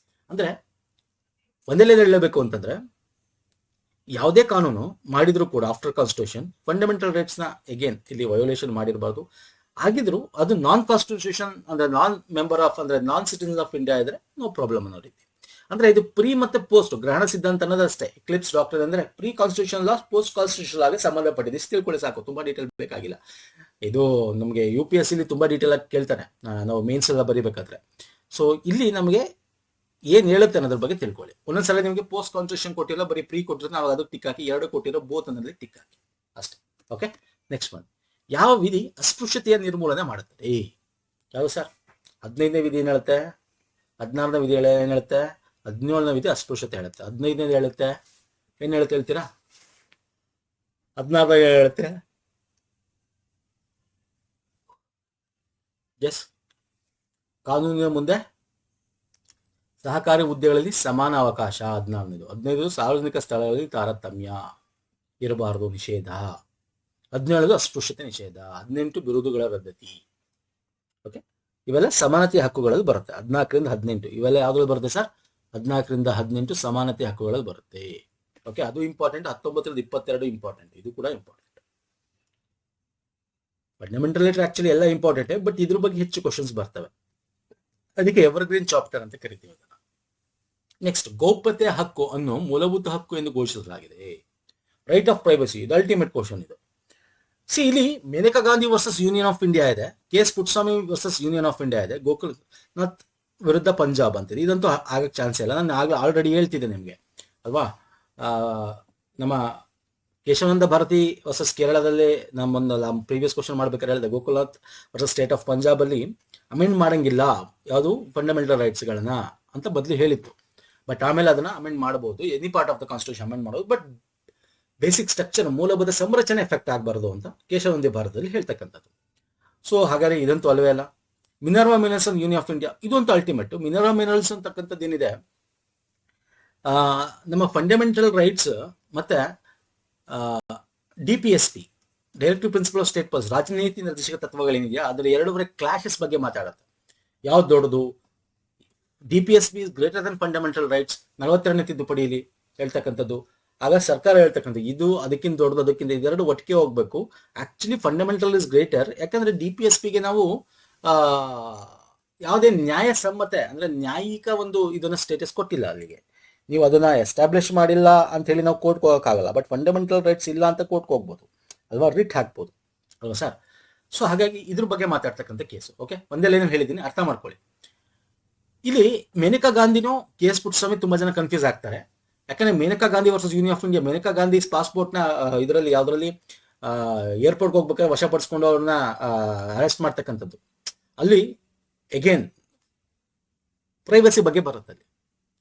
ಅಂದ್ರೆ ಒಂದೆಲ್ಲ ಹೇಳಬೇಕು ಅಂತಂದ್ರೆ, ಯಾವುದೇ ಕಾನೂನು ಮಾಡಿದ್ರು ಕೂಡ ಆಫ್ಟರ್ ಕಾನ್ಸ್ಟಿಟ್ಯೂಷನ್ ಫಂಡಮೆಂಟಲ್ ರೈಟ್ಸ್ ನ ಅಗೇನ್ ಇಲ್ಲಿ ವಯೋಲೇಷನ್ ಮಾಡಿರಬಾರ್ದು. ಆಗಿದ್ರು ಅದು ನಾನ್ ಕಾನ್ಸ್ಟಿಟ್ಯೂಷನ್ ಅಂದ್ರೆ ನಾನ್ ಮೆಂಬರ್ ಆಫ್ ಅಂದ್ರೆ ನಾನ್ ಸಿಟಿಸನ್ ಆಫ್ ಇಂಡಿಯಾ ಇದ್ರೆ ನೋ ಪ್ರಾಬ್ಲಮ್ ಅನ್ನೋ ರೀತಿ. ಅಂದ್ರೆ ಇದು ಪ್ರೀ ಮತ್ತೆ ಪೋಸ್ಟ್ ಗ್ರಹಣ ಸಿದ್ಧಾಂತ ಅನ್ನೋದಷ್ಟೇ. ಎಕ್ಲಿಪ್ಸ್ ಡಾಕ್ಟರ್ ಅಂದ್ರೆ ಪ್ರೀ ಕಾನ್ಸ್ಟಿಟ್ಯೂಷನ್ ಲಾ ಪೋಸ್ಟ್ ಕಾನ್ಸ್ಟಿಟ್ಯೂಷನ್ ಆಗಿ ಸಂಬಂಧಪಟ್ಟಿದೆ. ಇಷ್ಟು ತಿಳ್ಕೊಳ್ಳಿ ಸಾಕು, ತುಂಬಾ ಡೀಟೇಲ್ ಬೇಕಾಗಿಲ್ಲ. ಇದು ನಮಗೆ UPSC ತುಂಬಾ ಡೀಟೇಲ್ ಆಗಿ ಕೇಳ್ತಾನೆ ನಾವು ಮೇನ್ಸ್ ಎಲ್ಲ ಬರೀಬೇಕಾದ್ರೆ. ಸೊ ಇಲ್ಲಿ ನಮಗೆ ಏನ್ ಹೇಳುತ್ತೆ ಅನ್ನೋದ್ರ ಬಗ್ಗೆ ತಿಳ್ಕೊಳ್ಳಿ. ಒಂದೊಂದ್ಸಲ ನಿಮಗೆ ಪೋಸ್ಟ್ ಕಾನ್ಸ್ಟಿಟ್ಯೂಷನ್ ಕೊಟ್ಟಿಲ್ಲ, ಬರೀ ಪ್ರೀ ಕೊಟ್ಟಿರೋ ನಾವು ಅದಕ್ಕೆ ಟಿಕ್ ಹಾಕಿ, 2 ಕೊಟ್ಟಿರೋ ಬೋತ್ ಅನ್ನೋದ್ರಲ್ಲಿ ಟಿಕ್ ಹಾಕಿ ಅಷ್ಟೇ. Okay, next one. ಯಾವ ವಿಧಿ ಅಸ್ಪೃಶ್ಯತೆಯ ನಿರ್ಮೂಲನೆ ಮಾಡುತ್ತದೆ? ಯಾವುದು ಸರ್? 15ನೇ ವಿಧಿ ಏನ್ ಹೇಳುತ್ತೆ, 16ನೇ ವಿಧಿ ಏನ್ ಹೇಳುತ್ತೆ, 17ನೇ ವಿಧಿ ಅಸ್ಪೃಶ್ಯತೆ ಹೇಳುತ್ತೆ, 15ನೇ ಹೇಳುತ್ತೆ ಏನ್ ಹೇಳುತ್ತೆ ಹೇಳ್ತೀರಾ? 16ನೇ ಹೇಳುತ್ತೆ ಎಸ್, ಕಾನೂನಿನ ಮುಂದೆ ಸಹಕಾರಿ ಹುದ್ದೆಗಳಲ್ಲಿ ಸಮಾನ ಅವಕಾಶ. 16ನೇದು. 15 ಸಾರ್ವಜನಿಕ ಸ್ಥಳಗಳಲ್ಲಿ ತಾರತಮ್ಯ ಇರಬಾರದು, ನಿಷೇಧ. 17 ಅಸ್ಪೃಶ್ಯತೆ ನಿಷೇಧ. 18 ಬಿರುದುಗಳ ರದ್ದತಿ. ಓಕೆ, ಇವೆಲ್ಲ ಸಮಾನತೆಯ ಹಕ್ಕುಗಳಲ್ಲಿ ಬರುತ್ತೆ. 14ರಿಂದ 18 ಇವೆಲ್ಲ ಯಾವ್ದ್ರಲ್ಲಿ ಬರುತ್ತೆ ಸರ್? 14ರಿಂದ 18 ಸಮಾನತೆ ಹಕ್ಕುಗಳಲ್ಲಿ ಬರುತ್ತೆ. ಓಕೆ, ಅದು ಇಂಪಾರ್ಟೆಂಟ್. 19ರಿಂದ 22 ಇಂಪಾರ್ಟೆಂಟ್, ಇದು ಕೂಡ ಇಂಪಾರ್ಟೆಂಟ್. ಫಂಡಮೆಂಟಲ್ ರೈಟ್ ಆಕ್ಚುಲಿ ಎಲ್ಲ ಇಂಪಾರ್ಟೆಂಟ್, ಬಟ್ ಇದ್ರ ಬಗ್ಗೆ ಹೆಚ್ಚು ಕ್ವಶನ್ಸ್ ಬರ್ತವೆ, ಅದಕ್ಕೆ ಎವರ್ಗ್ರೀನ್ ಚಾಪ್ಟರ್ ಅಂತ ಕರಿತೀವಿ ಅದನ್ನ. ನೆಕ್ಸ್ಟ್, ಗೌಪ್ಯತೆ ಹಕ್ಕು ಅನ್ನು ಮೂಲಭೂತ ಹಕ್ಕು ಎಂದು ಘೋಷಿಸಲಾಗಿದೆ. ರೈಟ್ ಆಫ್ ಪ್ರೈವಸಿ, ಇದು ಅಲ್ಟಿಮೇಟ್ ಕ್ವಶನ್ ಇದು. ಇಲ್ಲಿ Maneka Gandhi versus Union of India ಇದೆ, KS Puttaswamy versus Union of India ಇದೆ, ಗೋಕುಲ್ನಾಥ್ ವಿರುದ್ಧ ಪಂಜಾಬ್ ಅಂತಿದೆ. ಇದಂತೂ ಆಗಕ್ಕೆ ಚಾನ್ಸ್ ಇಲ್ಲ, ನಾನು ಆಲ್ರೆಡಿ ಹೇಳ್ತಿದ್ದೆ ನಿಮಗೆ ಅಲ್ವಾ. ನಮ್ಮ ಕೇಶವಾನಂದ ಭಾರತಿ ವರ್ಸಸ್ ಕೇರಳದಲ್ಲಿ ನಮ್ಮೊಂದು ಪ್ರೀವಿಯಸ್ ಕ್ವಶನ್ ಮಾಡ್ಬೇಕಾದ್ರೆ ಹೇಳಿದೆ, Gokulnath versus state of Punjab ಅಲ್ಲಿ ಅಮೆಂಡ್ ಮಾಡಂಗಿಲ್ಲ ಯಾವುದು ಫಂಡಮೆಂಟಲ್ ರೈಟ್ಸ್ ಗಳನ್ನ ಅಂತ ಬದಲು ಹೇಳಿತ್ತು. ಬಟ್ ಆಮೇಲೆ ಅದನ್ನ ಅಮೆಂಡ್ ಮಾಡಬಹುದು, any part of the constitution amend ಮಾಡಬಹುದು, ಬಟ್ ಬೇಸಿಕ್ ಸ್ಟ್ರಕ್ಚರ್ ಮೂಲಭೂತ ಸಂರಚನೆ ಎಫೆಕ್ಟ್ ಆಗಬಾರದು ಅಂತ ಕೇಶವಾನಂದ ಭಾರತದಲ್ಲಿ ಹೇಳ್ತಕ್ಕಂಥದ್ದು. ಸೊ ಹಾಗಾದ್ರೆ ಇದಂತೂ ಅಲ್ವೇ ಅಲ್ಲ. Minerva Minerals and Union of India, ಇದಂತೂ ಅಲ್ಟಿಮೇಟ್. ಮಿನರ್ವಾ ಮಿನರಲ್ಸ್ ಅಂತಕ್ಕಂಥದ್ದು ಏನಿದೆ, ನಮ್ಮ ಫಂಡಮೆಂಟಲ್ ರೈಟ್ಸ್ ಮತ್ತೆ DPSP directive principle of state policy ರಾಜನೀತಿ ನಿರ್ದೇಶಕ ತತ್ವಗಳೇನಿದೆಯಾ ಅದರ ಎರಡೂವರೆ ಕ್ಲಾಶಸ್ ಬಗ್ಗೆ ಮಾತಾಡುತ್ತೆ. ಯಾವ್ದು ದೊಡ್ಡದು? DPSP is greater than fundamental rights, 42ನೇ ತಿದ್ದುಪಡಿಯಲ್ಲಿ ಹೇಳ್ತಕ್ಕಂಥದ್ದು. ಆಗ ಸರ್ಕಾರ ಹೇಳ್ತಕ್ಕಂಥ ಇದು ಅದಕ್ಕಿಂತ ದೊಡ್ಡದು, ಅದಕ್ಕಿಂತ ಇದೆರಡು ಒಟ್ಟಿಗೆ ಹೋಗ್ಬೇಕು. ಆಕ್ಚುಲಿ ಫಂಡಮೆಂಟಲ್ ಇಸ್ ಗ್ರೇಟರ್, ಯಾಕಂದ್ರೆ DPSPಗೆ ನಾವು ಯಾವುದೇ ನ್ಯಾಯಸಮ್ಮತೆ ಅಂದ್ರೆ ನ್ಯಾಯಿಕ ಒಂದು ಇದನ್ನ ಸ್ಟೇಟಸ್ ಕೊಟ್ಟಿಲ್ಲ. ಅಲ್ಲಿಗೆ ನೀವು ಅದನ್ನ ಎಸ್ಟಾಬ್ಲಿಷ್ ಮಾಡಿಲ್ಲ ಅಂತ ಹೇಳಿ ನಾವು ಕೋರ್ಟ್ಗೆ ಹೋಗೋಕ್ಕಾಗಲ್ಲ. ಬಟ್ ಫಂಡಮೆಂಟಲ್ ರೈಟ್ಸ್ ಇಲ್ಲ ಅಂತ ಕೋರ್ಟ್ಗೆ ಹೋಗ್ಬೋದು ಅಲ್ವಾ, ರಿಟ್ ಹಾಕ್ಬೋದು ಅಲ್ವಾ ಸರ್. ಸೊ ಹಾಗಾಗಿ ಇದ್ರ ಬಗ್ಗೆ ಮಾತಾಡ್ತಕ್ಕಂಥ ಕೇಸು. ಓಕೆ, ಒಂದೆಲ್ಲ ಏನೇನು ಹೇಳಿದ್ದೀನಿ ಅರ್ಥ ಮಾಡ್ಕೊಳ್ಳಿ. ಇಲ್ಲಿ ಮೇನಕಾ ಗಾಂಧಿನೂ KS ಪುಟ್ಟಸ್ವಾಮಿ ತುಂಬಾ ಜನ ಕನ್ಫ್ಯೂಸ್ ಆಗ್ತಾರೆ. ಯಾಕಂದ್ರೆ Maneka Gandhi versus Union of India, Maneka Gandhi passport ನ ಇದರಲ್ಲಿ ಯಾವ್ದ್ರಲ್ಲಿ ಏರ್ಪೋರ್ಟ್ಗೆ ಹೋಗ್ಬೇಕಾದ್ರೆ ವಶಪಡಿಸ್ಕೊಂಡು ಅವ್ರನ್ನ ಅರೆಸ್ಟ್ ಮಾಡ್ತಕ್ಕಂಥದ್ದು. ಅಲ್ಲಿ ಅಗೇನ್ ಪ್ರೈವಸಿ ಬಗ್ಗೆ ಬರುತ್ತೆ ಅಲ್ಲಿ.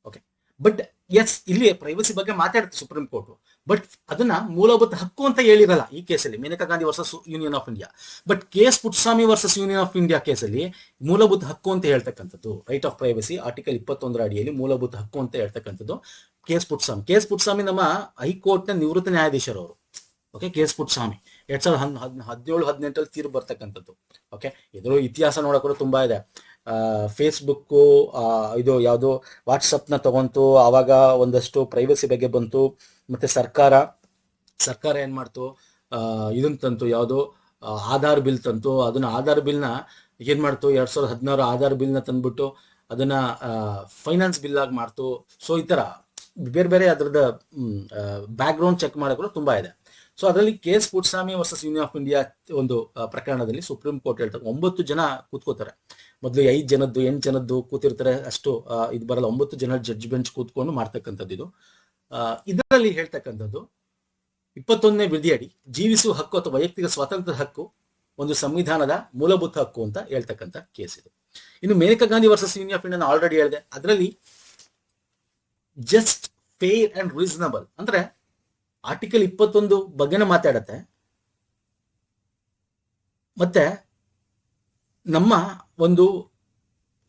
ಓಕೆ, ಬಟ್ ಎಸ್ ಇಲ್ಲಿ ಪ್ರೈವಸಿ ಬಗ್ಗೆ ಮಾತಾಡುತ್ತೆ ಸುಪ್ರೀಂ ಕೋರ್ಟ್, ಬಟ್ ಅದನ್ನ ಮೂಲಭೂತ ಹಕ್ಕು ಅಂತ ಹೇಳಿರಲ್ಲ ಈ ಕೇಸಲ್ಲಿ, Maneka Gandhi versus Union of India. But KS Puttaswamy versus Union of India ಕೇಸಲ್ಲಿ ಮೂಲಭೂತ ಹಕ್ಕು ಅಂತ ಹೇಳ್ತಕ್ಕಂಥದ್ದು, ರೈಟ್ ಆಫ್ ಪ್ರೈವಸಿ ಆರ್ಟಿಕಲ್ 21 ಅಡಿಯಲ್ಲಿ ಮೂಲಭೂತ ಹಕ್ಕು ಅಂತ ಹೇಳ್ತಕ್ಕಂಥದ್ದು KS ಪುಟ್ಟಸ್ವಾಮಿ ನಮ್ಮ ಹೈಕೋರ್ಟ್ನ ನಿವೃತ್ತ ನ್ಯಾಯಾಧೀಶರವರು. ಓಕೆ, KS ಪುಟ್ಟಸ್ವಾಮಿ 2017-18 ತೀರ್ಪು ಬರ್ತಕ್ಕಂಥದ್ದು. ಓಕೆ, ಇದ್ರ ಇತಿಹಾಸ ನೋಡೋಕೆ ತುಂಬಾ ಇದೆ. ಫೇಸ್ಬುಕ್ ಇದು ಯಾವುದು ವಾಟ್ಸಪ್ನ ತಗೊಂತು, ಆವಾಗ ಒಂದಷ್ಟು ಪ್ರೈವಸಿ ಬಗ್ಗೆ ಬಂತು. ಮತ್ತೆ ಸರ್ಕಾರ ಏನ್ ಮಾಡ್ತು, ಇದನ್ನ ತಂತು, ಯಾವುದು ಆಧಾರ್ ಬಿಲ್ ತಂತು. ಅದನ್ನ ಆಧಾರ್ ಬಿಲ್ನ ಏನ್ ಮಾಡ್ತು, 2016 ಆಧಾರ್ ಬಿಲ್ನ ತಂದ್ಬಿಟ್ಟು ಅದನ್ನ ಫೈನಾನ್ಸ್ ಬಿಲ್ ಆಗಿ ಮಾಡ್ತು. ಸೊ ಈ ತರ ಬೇರೆ ಬೇರೆ ಅದ್ರದ ಬ್ಯಾಕ್ ಗ್ರೌಂಡ್ ಚೆಕ್ ಮಾಡೋಕೆ ತುಂಬಾ ಇದೆ. ಸೊ ಅದರಲ್ಲಿ KS Puttaswamy versus Union of India ಒಂದು ಪ್ರಕರಣದಲ್ಲಿ ಸುಪ್ರೀಂ ಕೋರ್ಟ್ ಹೇಳ್ತಾರೆ 9 ಜನ ಕೂತ್ಕೋತಾರೆ. ಮೊದಲು 5 ಜನದ್ದು 8 ಜನದ್ದು ಕೂತಿರ್ತಾರೆ, ಅಷ್ಟು ಇದು ಬರಲ್ಲ. 9 ಜನ ಜಡ್ಜ್ ಬೆಂಚ್ ಕೂತ್ಕೊಂಡು ಮಾಡ್ತಕ್ಕಂಥದ್ದು ಇದು. ಇದರಲ್ಲಿ ಹೇಳ್ತಕ್ಕಂಥದ್ದು 21ನೇ ವಿಧಿಯಡಿ ಜೀವಿಸುವ ಹಕ್ಕು ಅಥವಾ ವೈಯಕ್ತಿಕ ಸ್ವಾತಂತ್ರ್ಯದ ಹಕ್ಕು ಒಂದು ಸಂವಿಧಾನದ ಮೂಲಭೂತ ಹಕ್ಕು ಅಂತ ಹೇಳ್ತಕ್ಕಂಥ ಕೇಸ್ ಇದು. ಇನ್ನು Maneka Gandhi versus Union of India already ಹೇಳಿದೆ. ಅದರಲ್ಲಿ ಜಸ್ಟ್, ಫೇರ್ ಅಂಡ್ ರೀಸನಬಲ್ ಅಂದ್ರೆ ಆರ್ಟಿಕಲ್ 21 ಬಗ್ಗೆನ ಮಾತಾಡತ್ತೆ, ಮತ್ತೆ ನಮ್ಮ ಒಂದು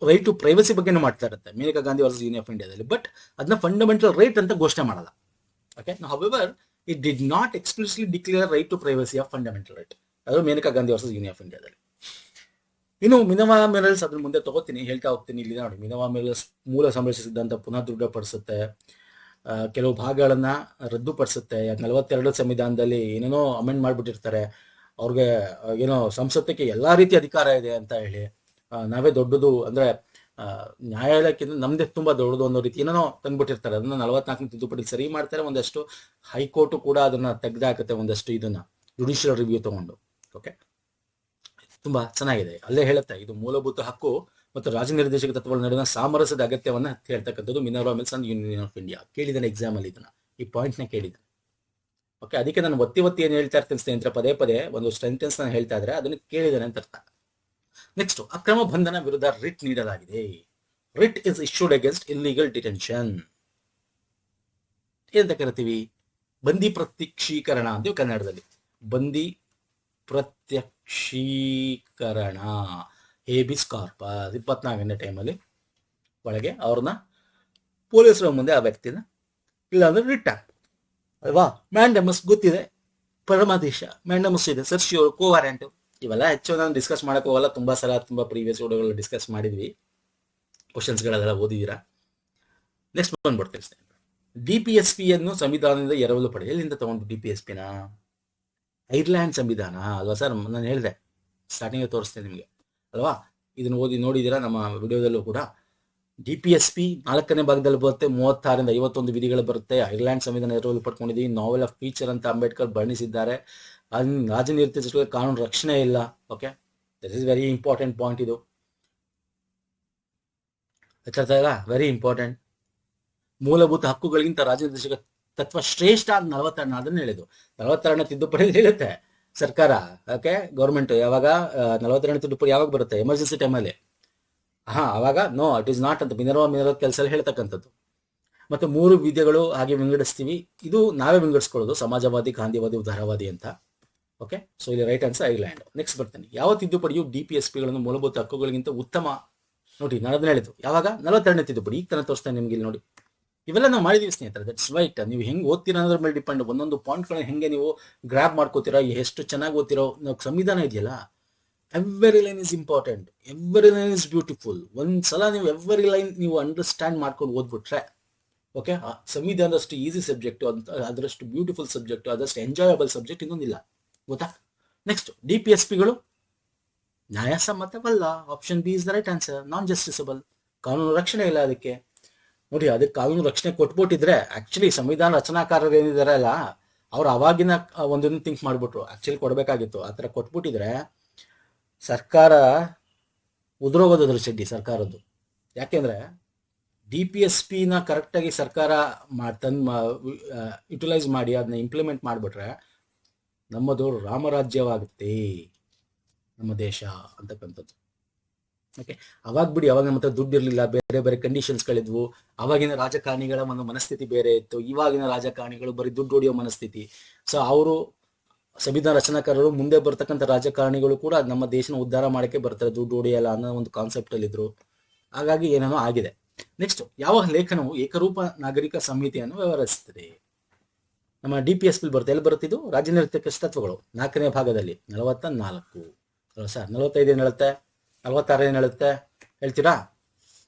ರೈಟ್ ಟು ಪ್ರೈವಸಿ ಬಗ್ಗೆನೂ ಮಾತಾಡುತ್ತೆ Maneka Gandhi versus Union of ಇಂಡಿಯಾದಲ್ಲಿ. ಬಟ್ ಅದನ್ನ ಫಂಡಮೆಂಟಲ್ ರೈಟ್ ಅಂತ ಘೋಷಣೆ ಮಾಡಲ್ಲ. Okay, however it did not explicitly declare right to privacy of fundamental right. ಅದು Maneka Gandhi versus Union of ಇಂಡಿಯಾದಲ್ಲಿ. ಇನ್ನು ಮಿನರ್ವಾ ಮಿನರಲ್ಸ್ ಅದ್ರ ಮುಂದೆ ತಗೋತೀನಿ, ಹೇಳ್ತಾ ಹೋಗ್ತೀನಿ. ಇಲ್ಲಿ ನೋಡಿ, ಮಿನರ್ವಾ ಮಿನರಲ್ಸ್ ಮೂಲ ಸಂರಕ್ಷಿತ ಸಿದ್ಧಾಂತ ಪುನಃ ದೃಢಪಡಿಸುತ್ತೆ, ಕೆಲವು ಭಾಗಗಳನ್ನ ರದ್ದುಪಡಿಸುತ್ತೆ. 42 ಸಂವಿಧಾನದಲ್ಲಿ ಏನೇನೋ ಅಮೆಂಡ್ ಮಾಡ್ಬಿಟ್ಟಿರ್ತಾರೆ, ಅವ್ರಿಗೆ ಏನೋ ಸಂಸತ್ತಕ್ಕೆ ಎಲ್ಲಾ ರೀತಿ ಅಧಿಕಾರ ಇದೆ ಅಂತ ಹೇಳಿ, ನಾವೇ ದೊಡ್ಡದು ಅಂದ್ರೆ ನ್ಯಾಯಾಲಯಕ್ಕಿಂತ ನಮ್ದೇ ತುಂಬಾ ದೊಡ್ಡದು ಅನ್ನೋ ರೀತಿ ಏನೇನೋ ತಂದ್ಬಿಟ್ಟಿರ್ತಾರೆ. ಅದನ್ನ 44ನೇ ತಿದ್ದುಪಡಿ ಸರಿ ಮಾಡ್ತಾರೆ. ಒಂದಷ್ಟು ಹೈಕೋರ್ಟ್ ಕೂಡ ಅದನ್ನ ತೆಗೆದಾಕತ್ತೆ, ಒಂದಷ್ಟು ಇದನ್ನ ಜುಡಿಷಿಯಲ್ ರಿವ್ಯೂ ತಗೊಂಡು. ಓಕೆ, ತುಂಬಾ ಚೆನ್ನಾಗಿದೆ. ಅಲ್ಲೇ ಹೇಳುತ್ತೆ ಇದು ಮೂಲಭೂತ ಹಕ್ಕು ಮತ್ತು ರಾಜನಿರ್ದೇಶಕ ತತ್ವಗಳ ನಡುವಿನ ಸಾಮರಸ್ಯದ ಅಗತ್ಯವನ್ನ ಹೇಳ್ತಕ್ಕಂಥದ್ದು Minerva Mills and Union of India. ಕೇಳಿದ್ದಾನೆ ಎಕ್ಸಾಮ್ ಅಲ್ಲಿ ಇದನ್ನ, ಈ ಪಾಯಿಂಟ್ ನ ಕೇಳಿದ್ದಾನೆ. ಓಕೆ, ಅದಕ್ಕೆ ನಾನು ಒತ್ತಿ ಏನ್ ಹೇಳ್ತಾ ಇರ್ತೀನಿ ಸ್ನೇಹಿತರೆ, ಪದೇ ಒಂದು ಸೆಂಟೆನ್ಸ್ ನಾನು ಹೇಳ್ತಾ ಇದ್ರೆ ಅದನ್ನ ಕೇಳಿದ್ದಾನೆ ಅಂತ ಅರ್ಥ. ನೆಕ್ಸ್ಟ್, ಅಕ್ರಮ ಬಂಧನ ವಿರುದ್ಧ ರಿಟ್ ನೀಡಲಾಗಿದೆ. Writ is issued against illegal detention. ಏನಂತ ಕರಿತೀವಿ? ಬಂದಿ ಪ್ರತ್ಯಕ್ಷೀಕರಣ ಅಂತೀವಿ ಕನ್ನಡದಲ್ಲಿ. ಬಂದಿ ಪ್ರತ್ಯಕ್ಷೀಕರಣ, ಹೇಬಿಸ್ ಕಾರ್ಪಸ್. 24 ಟೈಮಲ್ಲಿ ಒಳಗೆ ಅವ್ರನ್ನ ಪೊಲೀಸರ ಮುಂದೆ ಆ ವ್ಯಕ್ತಿನ, ಇಲ್ಲಾಂದ್ರೆ ರಿಟ್ ಆಗ್ತದೆ ಅಲ್ವಾ. ಮ್ಯಾಂಡಮಸ್ ಗೊತ್ತಿದೆ, ಪರಮಾದೇಶ ಮ್ಯಾಂಡಮಸ್ ಇದೆ, ಸರ್ಶ್ಯೂರ್, ಕೋವಾರೆಂಟ್, ಇವೆಲ್ಲ ಹೆಚ್ಚು ನಾನು ಡಿಸ್ಕಸ್ ಮಾಡಕ್ ಹೋಗಲ್ಲ. ತುಂಬಾ ಸಲ ತುಂಬಾ ಪ್ರೀವಿಯಸ್ ವಿಡಿಯೋಗಳು ಡಿಸ್ಕಸ್ ಮಾಡಿದ್ವಿ, ಕ್ವಶನ್ಸ್ಗಳೆಲ್ಲ ಓದಿದ್ದೀರಾ. ನೆಕ್ಸ್ಟ್ ಬಂದ್ಬಿಡ್ತೇವೆ ಸ್ನೇಹಿತರೆ, DPSP ಯನ್ನು ಸಂವಿಧಾನದಿಂದ ಎರವಲು ಪಡೆಯ. ಎಲ್ಲಿಂದ ತಗೊಂಡು DPSP ನ? ಐರ್ಲ್ಯಾಂಡ್ ಸಂವಿಧಾನ ಅಲ್ವಾ ಸರ್? ನಾನು ಹೇಳಿದೆ ಸ್ಟಾರ್ಟಿಂಗ್ ತೋರಿಸ್ತೇನೆ ನಿಮಗೆ ಅಲ್ವಾ. ಇದನ್ನ ಓದಿ ನೋಡಿದ್ದೀರಾ ನಮ್ಮ ವಿಡಿಯೋದಲ್ಲೂ ಕೂಡ. DPSP 4ನೇ ಭಾಗದಲ್ಲಿ ಬರುತ್ತೆ. 36ರಿಂದ 51 ವಿಧಿಗಳು ಬರುತ್ತೆ. ಐರ್ಲ್ಯಾಂಡ್ ಸಂವಿಧಾನ ಎರವಲು ಪಡ್ಕೊಂಡಿದ್ದೀವಿ. ನಾವೆಲ್ ಆಫ್ ಫೀಚರ್ ಅಂತ ಅಂಬೇಡ್ಕರ್ ಬಣ್ಣಿಸಿದ್ದಾರೆ. ರಾಜನಿರ್ದೇಶಕರಿಗೆ ಕಾನೂನು ರಕ್ಷಣೆ ಇಲ್ಲ. Okay, this is very important point. ಇದು ವೆರಿ ಇಂಪಾರ್ಟೆಂಟ್. ಮೂಲಭೂತ ಹಕ್ಕುಗಳಿಗಿಂತ ರಾಜನಿರ್ದೇಶಕ ತತ್ವ ಶ್ರೇಷ್ಠ ಅಂತ 42 ಅದನ್ನ ಹೇಳಿದ್ದು. 42ನೇ ತಿದ್ದುಪಡಿ ಹೇಳುತ್ತೆ ಸರ್ಕಾರ. ಓಕೆ, ಗೌರ್ಮೆಂಟ್ ಯಾವಾಗ 42ನೇ ತಿದ್ದುಪಡಿ ಯಾವಾಗ ಬರುತ್ತೆ? ಎಮರ್ಜೆನ್ಸಿ ಟೈಮಲ್ಲಿ. ಅವಾಗ ನೋ, ಇಟ್ ಈಸ್ ನಾಟ್ ಅಂತ ಮಿನರ್ವಾ ಕೆಲಸ ಹೇಳ್ತಕ್ಕಂಥದ್ದು. ಮತ್ತೆ 3 ವಿಧಿಗಳು ಹಾಗೆ ವಿಂಗಡಿಸ್ತೀವಿ. ಇದು ನಾವೇ ವಿಂಗಡಿಸ್ಕೊಳ್ಳೋದು, ಸಮಾಜವಾದಿ, ಗಾಂಧಿವಾದಿ, ಉದಾರವಾದಿ ಅಂತ. ಓಕೆ, ಸೊ ಇಲ್ಲಿ ರೈಟ್ ಆನ್ಸರ್ ಐರ್ಲ್ಯಾಂಡ್. ನೆಕ್ಸ್ಟ್ ಬರ್ತೀನಿ. ಯಾವ ತಿದ್ದುಪಡಿಯು DPSPಗಳನ್ನು ಮೂಲಭೂತ ಹಕ್ಕುಗಳಿಗಿಂತ ಉತ್ತಮ? ನೋಡಿ, ನಾನು ಅದನ್ನ ಹೇಳಿದ್ದು ಯಾವಾಗ? 42ನೇ ತಿದ್ದುಪಡಿ. ಈಗ ತಾನೇ ತೋರಿಸ್ತೇನೆ ನಿಮ್ಗೆ. ಇಲ್ಲಿ ನೋಡಿ, ಇವೆಲ್ಲ ನಾವು ಮಾಡಿದೀವಿ ಸ್ನೇಹಿತರೆ. That's right. ನೀವು ಹೆಂಗೆ ಓದ್ತೀರಾ ಅನ್ನೋದ್ರ ಮೇಲೆ ಡಿಪೆಂಡ್. ಒಂದೊಂದು ಪಾಯಿಂಟ್ಗಳನ್ನ ಹೆಂಗೆ ನೀವು ಗ್ರಾಬ್ ಮಾಡ್ಕೋತೀರಾ, ಎಷ್ಟು ಚೆನ್ನಾಗಿ ಓದ್ತಿರೋ. ನಾವು ಸಂವಿಧಾನ ಇದೆಯಲ್ಲ, every line is important, every line is beautiful. ಒಂದ್ಸಲ ನೀವು ಎವ್ರಿ ಲೈನ್ ನೀವು ಅಂಡರ್ಸ್ಟ್ಯಾಂಡ್ ಮಾಡ್ಕೊಂಡು ಓದ್ಬಿಟ್ರೆ, ಓಕೆ, ಸಂವಿಧಾನದಷ್ಟು ಈಸಿ ಸಬ್ಜೆಕ್ಟ್, ಅದರಷ್ಟು ಬ್ಯೂಟಿಫುಲ್ ಸಬ್ಜೆಕ್ಟ್, ಅದಷ್ಟು ಎಂಜಾಯಬಲ್ ಸಬ್ಜೆಕ್ಟ್ ಇನ್ನೊಂದಿಲ್ಲ, ಗೊತ್ತಾ. ನೆಕ್ಸ್ಟ್, DPSPಗಳು ನ್ಯಾಯಸಮ್ಮತವಲ್ಲ. Option B is the right answer. Non justiciable, ಕಾನೂನು ರಕ್ಷಣೆ ಇಲ್ಲ ಅದಕ್ಕೆ. ನೋಡಿ, ಅದಕ್ಕೆ ಕಾನೂನು ರಕ್ಷಣೆ ಕೊಟ್ಬಿಟ್ಟಿದ್ರೆ, ಆಕ್ಚುಲಿ ಸಂವಿಧಾನ ರಚನಾಕಾರರು ಏನಿದಾರಲ್ಲ, ಅವ್ರು ಅವಾಗಿನ ಒಂದನ್ನು ಥಿಂಕ್ ಮಾಡ್ಬಿಟ್ರು. ಆಕ್ಚುಲಿ ಕೊಡ್ಬೇಕಾಗಿತ್ತು. ಆ ಥರ ಕೊಟ್ಬಿಟ್ಟಿದ್ರೆ ಸರ್ಕಾರ ಉದುರೋಗೋದ್ರ ಶೆಡ್ಡಿ ಸರ್ಕಾರದ್ದು. ಯಾಕೆಂದ್ರೆ DPSPನ ಕರೆಕ್ಟಾಗಿ ಸರ್ಕಾರ ಯುಟಿಲೈಸ್ ಮಾಡಿ ಅದನ್ನ ಇಂಪ್ಲಿಮೆಂಟ್ ಮಾಡಿಬಿಟ್ರೆ ನಮ್ಮದು ರಾಮರಾಜ್ಯವಾಗುತ್ತೆ ನಮ್ಮ ದೇಶ ಅಂತಕ್ಕಂಥದ್ದು. ಓಕೆ, ಅವಾಗ ಬಿಡಿ, ಅವಾಗ ನಮ್ಮ ಹತ್ರ ದುಡ್ಡು ಇರಲಿಲ್ಲ, ಬೇರೆ ಬೇರೆ ಕಂಡೀಷನ್ಸ್ಗಳಿದ್ವು. ಅವಾಗಿನ ರಾಜಕಾರಣಿಗಳ ಒಂದು ಮನಸ್ಥಿತಿ ಬೇರೆ ಇತ್ತು, ಇವಾಗಿನ ರಾಜಕಾರಣಿಗಳು ಬರೀ ದುಡ್ಡು ಹೊಡೆಯೋ ಮನಸ್ಥಿತಿ. ಸೊ ಅವರು ಸಂವಿಧಾನ ರಚನಾಕಾರರು ಮುಂದೆ ಬರ್ತಕ್ಕಂಥ ರಾಜಕಾರಣಿಗಳು ಕೂಡ ನಮ್ಮ ದೇಶನ ಉದ್ಧಾರ ಮಾಡಕ್ಕೆ ಬರ್ತಾರೆ, ದುಡ್ಡು ಹೊಡೆಯಲ್ಲ ಅನ್ನೋ ಒಂದು ಕಾನ್ಸೆಪ್ಟ್ ಅಲ್ಲಿ ಇದ್ರು. ಹಾಗಾಗಿ ಏನೇನೋ ಆಗಿದೆ. ನೆಕ್ಸ್ಟ್, ಯಾವ ಲೇಖನವು ಏಕರೂಪ ನಾಗರಿಕ ಸಂಹಿತೆಯನ್ನು ವ್ಯವಹರಿಸುತ್ತದೆ? ನಮ್ಮ DPSP ಬರುತ್ತೆ. ಎಲ್ಲಿ ಬರುತ್ತಿದ್ದು? ರಾಜ್ಯ ನೈತಿಕ ತತ್ವಗಳು 4ನೇ ಭಾಗದಲ್ಲಿ 44. ಸರ್ 45 ಏನ್ ಹೇಳುತ್ತೆ? 46 ಏನ್ ಹೇಳುತ್ತೆ ಹೇಳ್ತೀರಾ?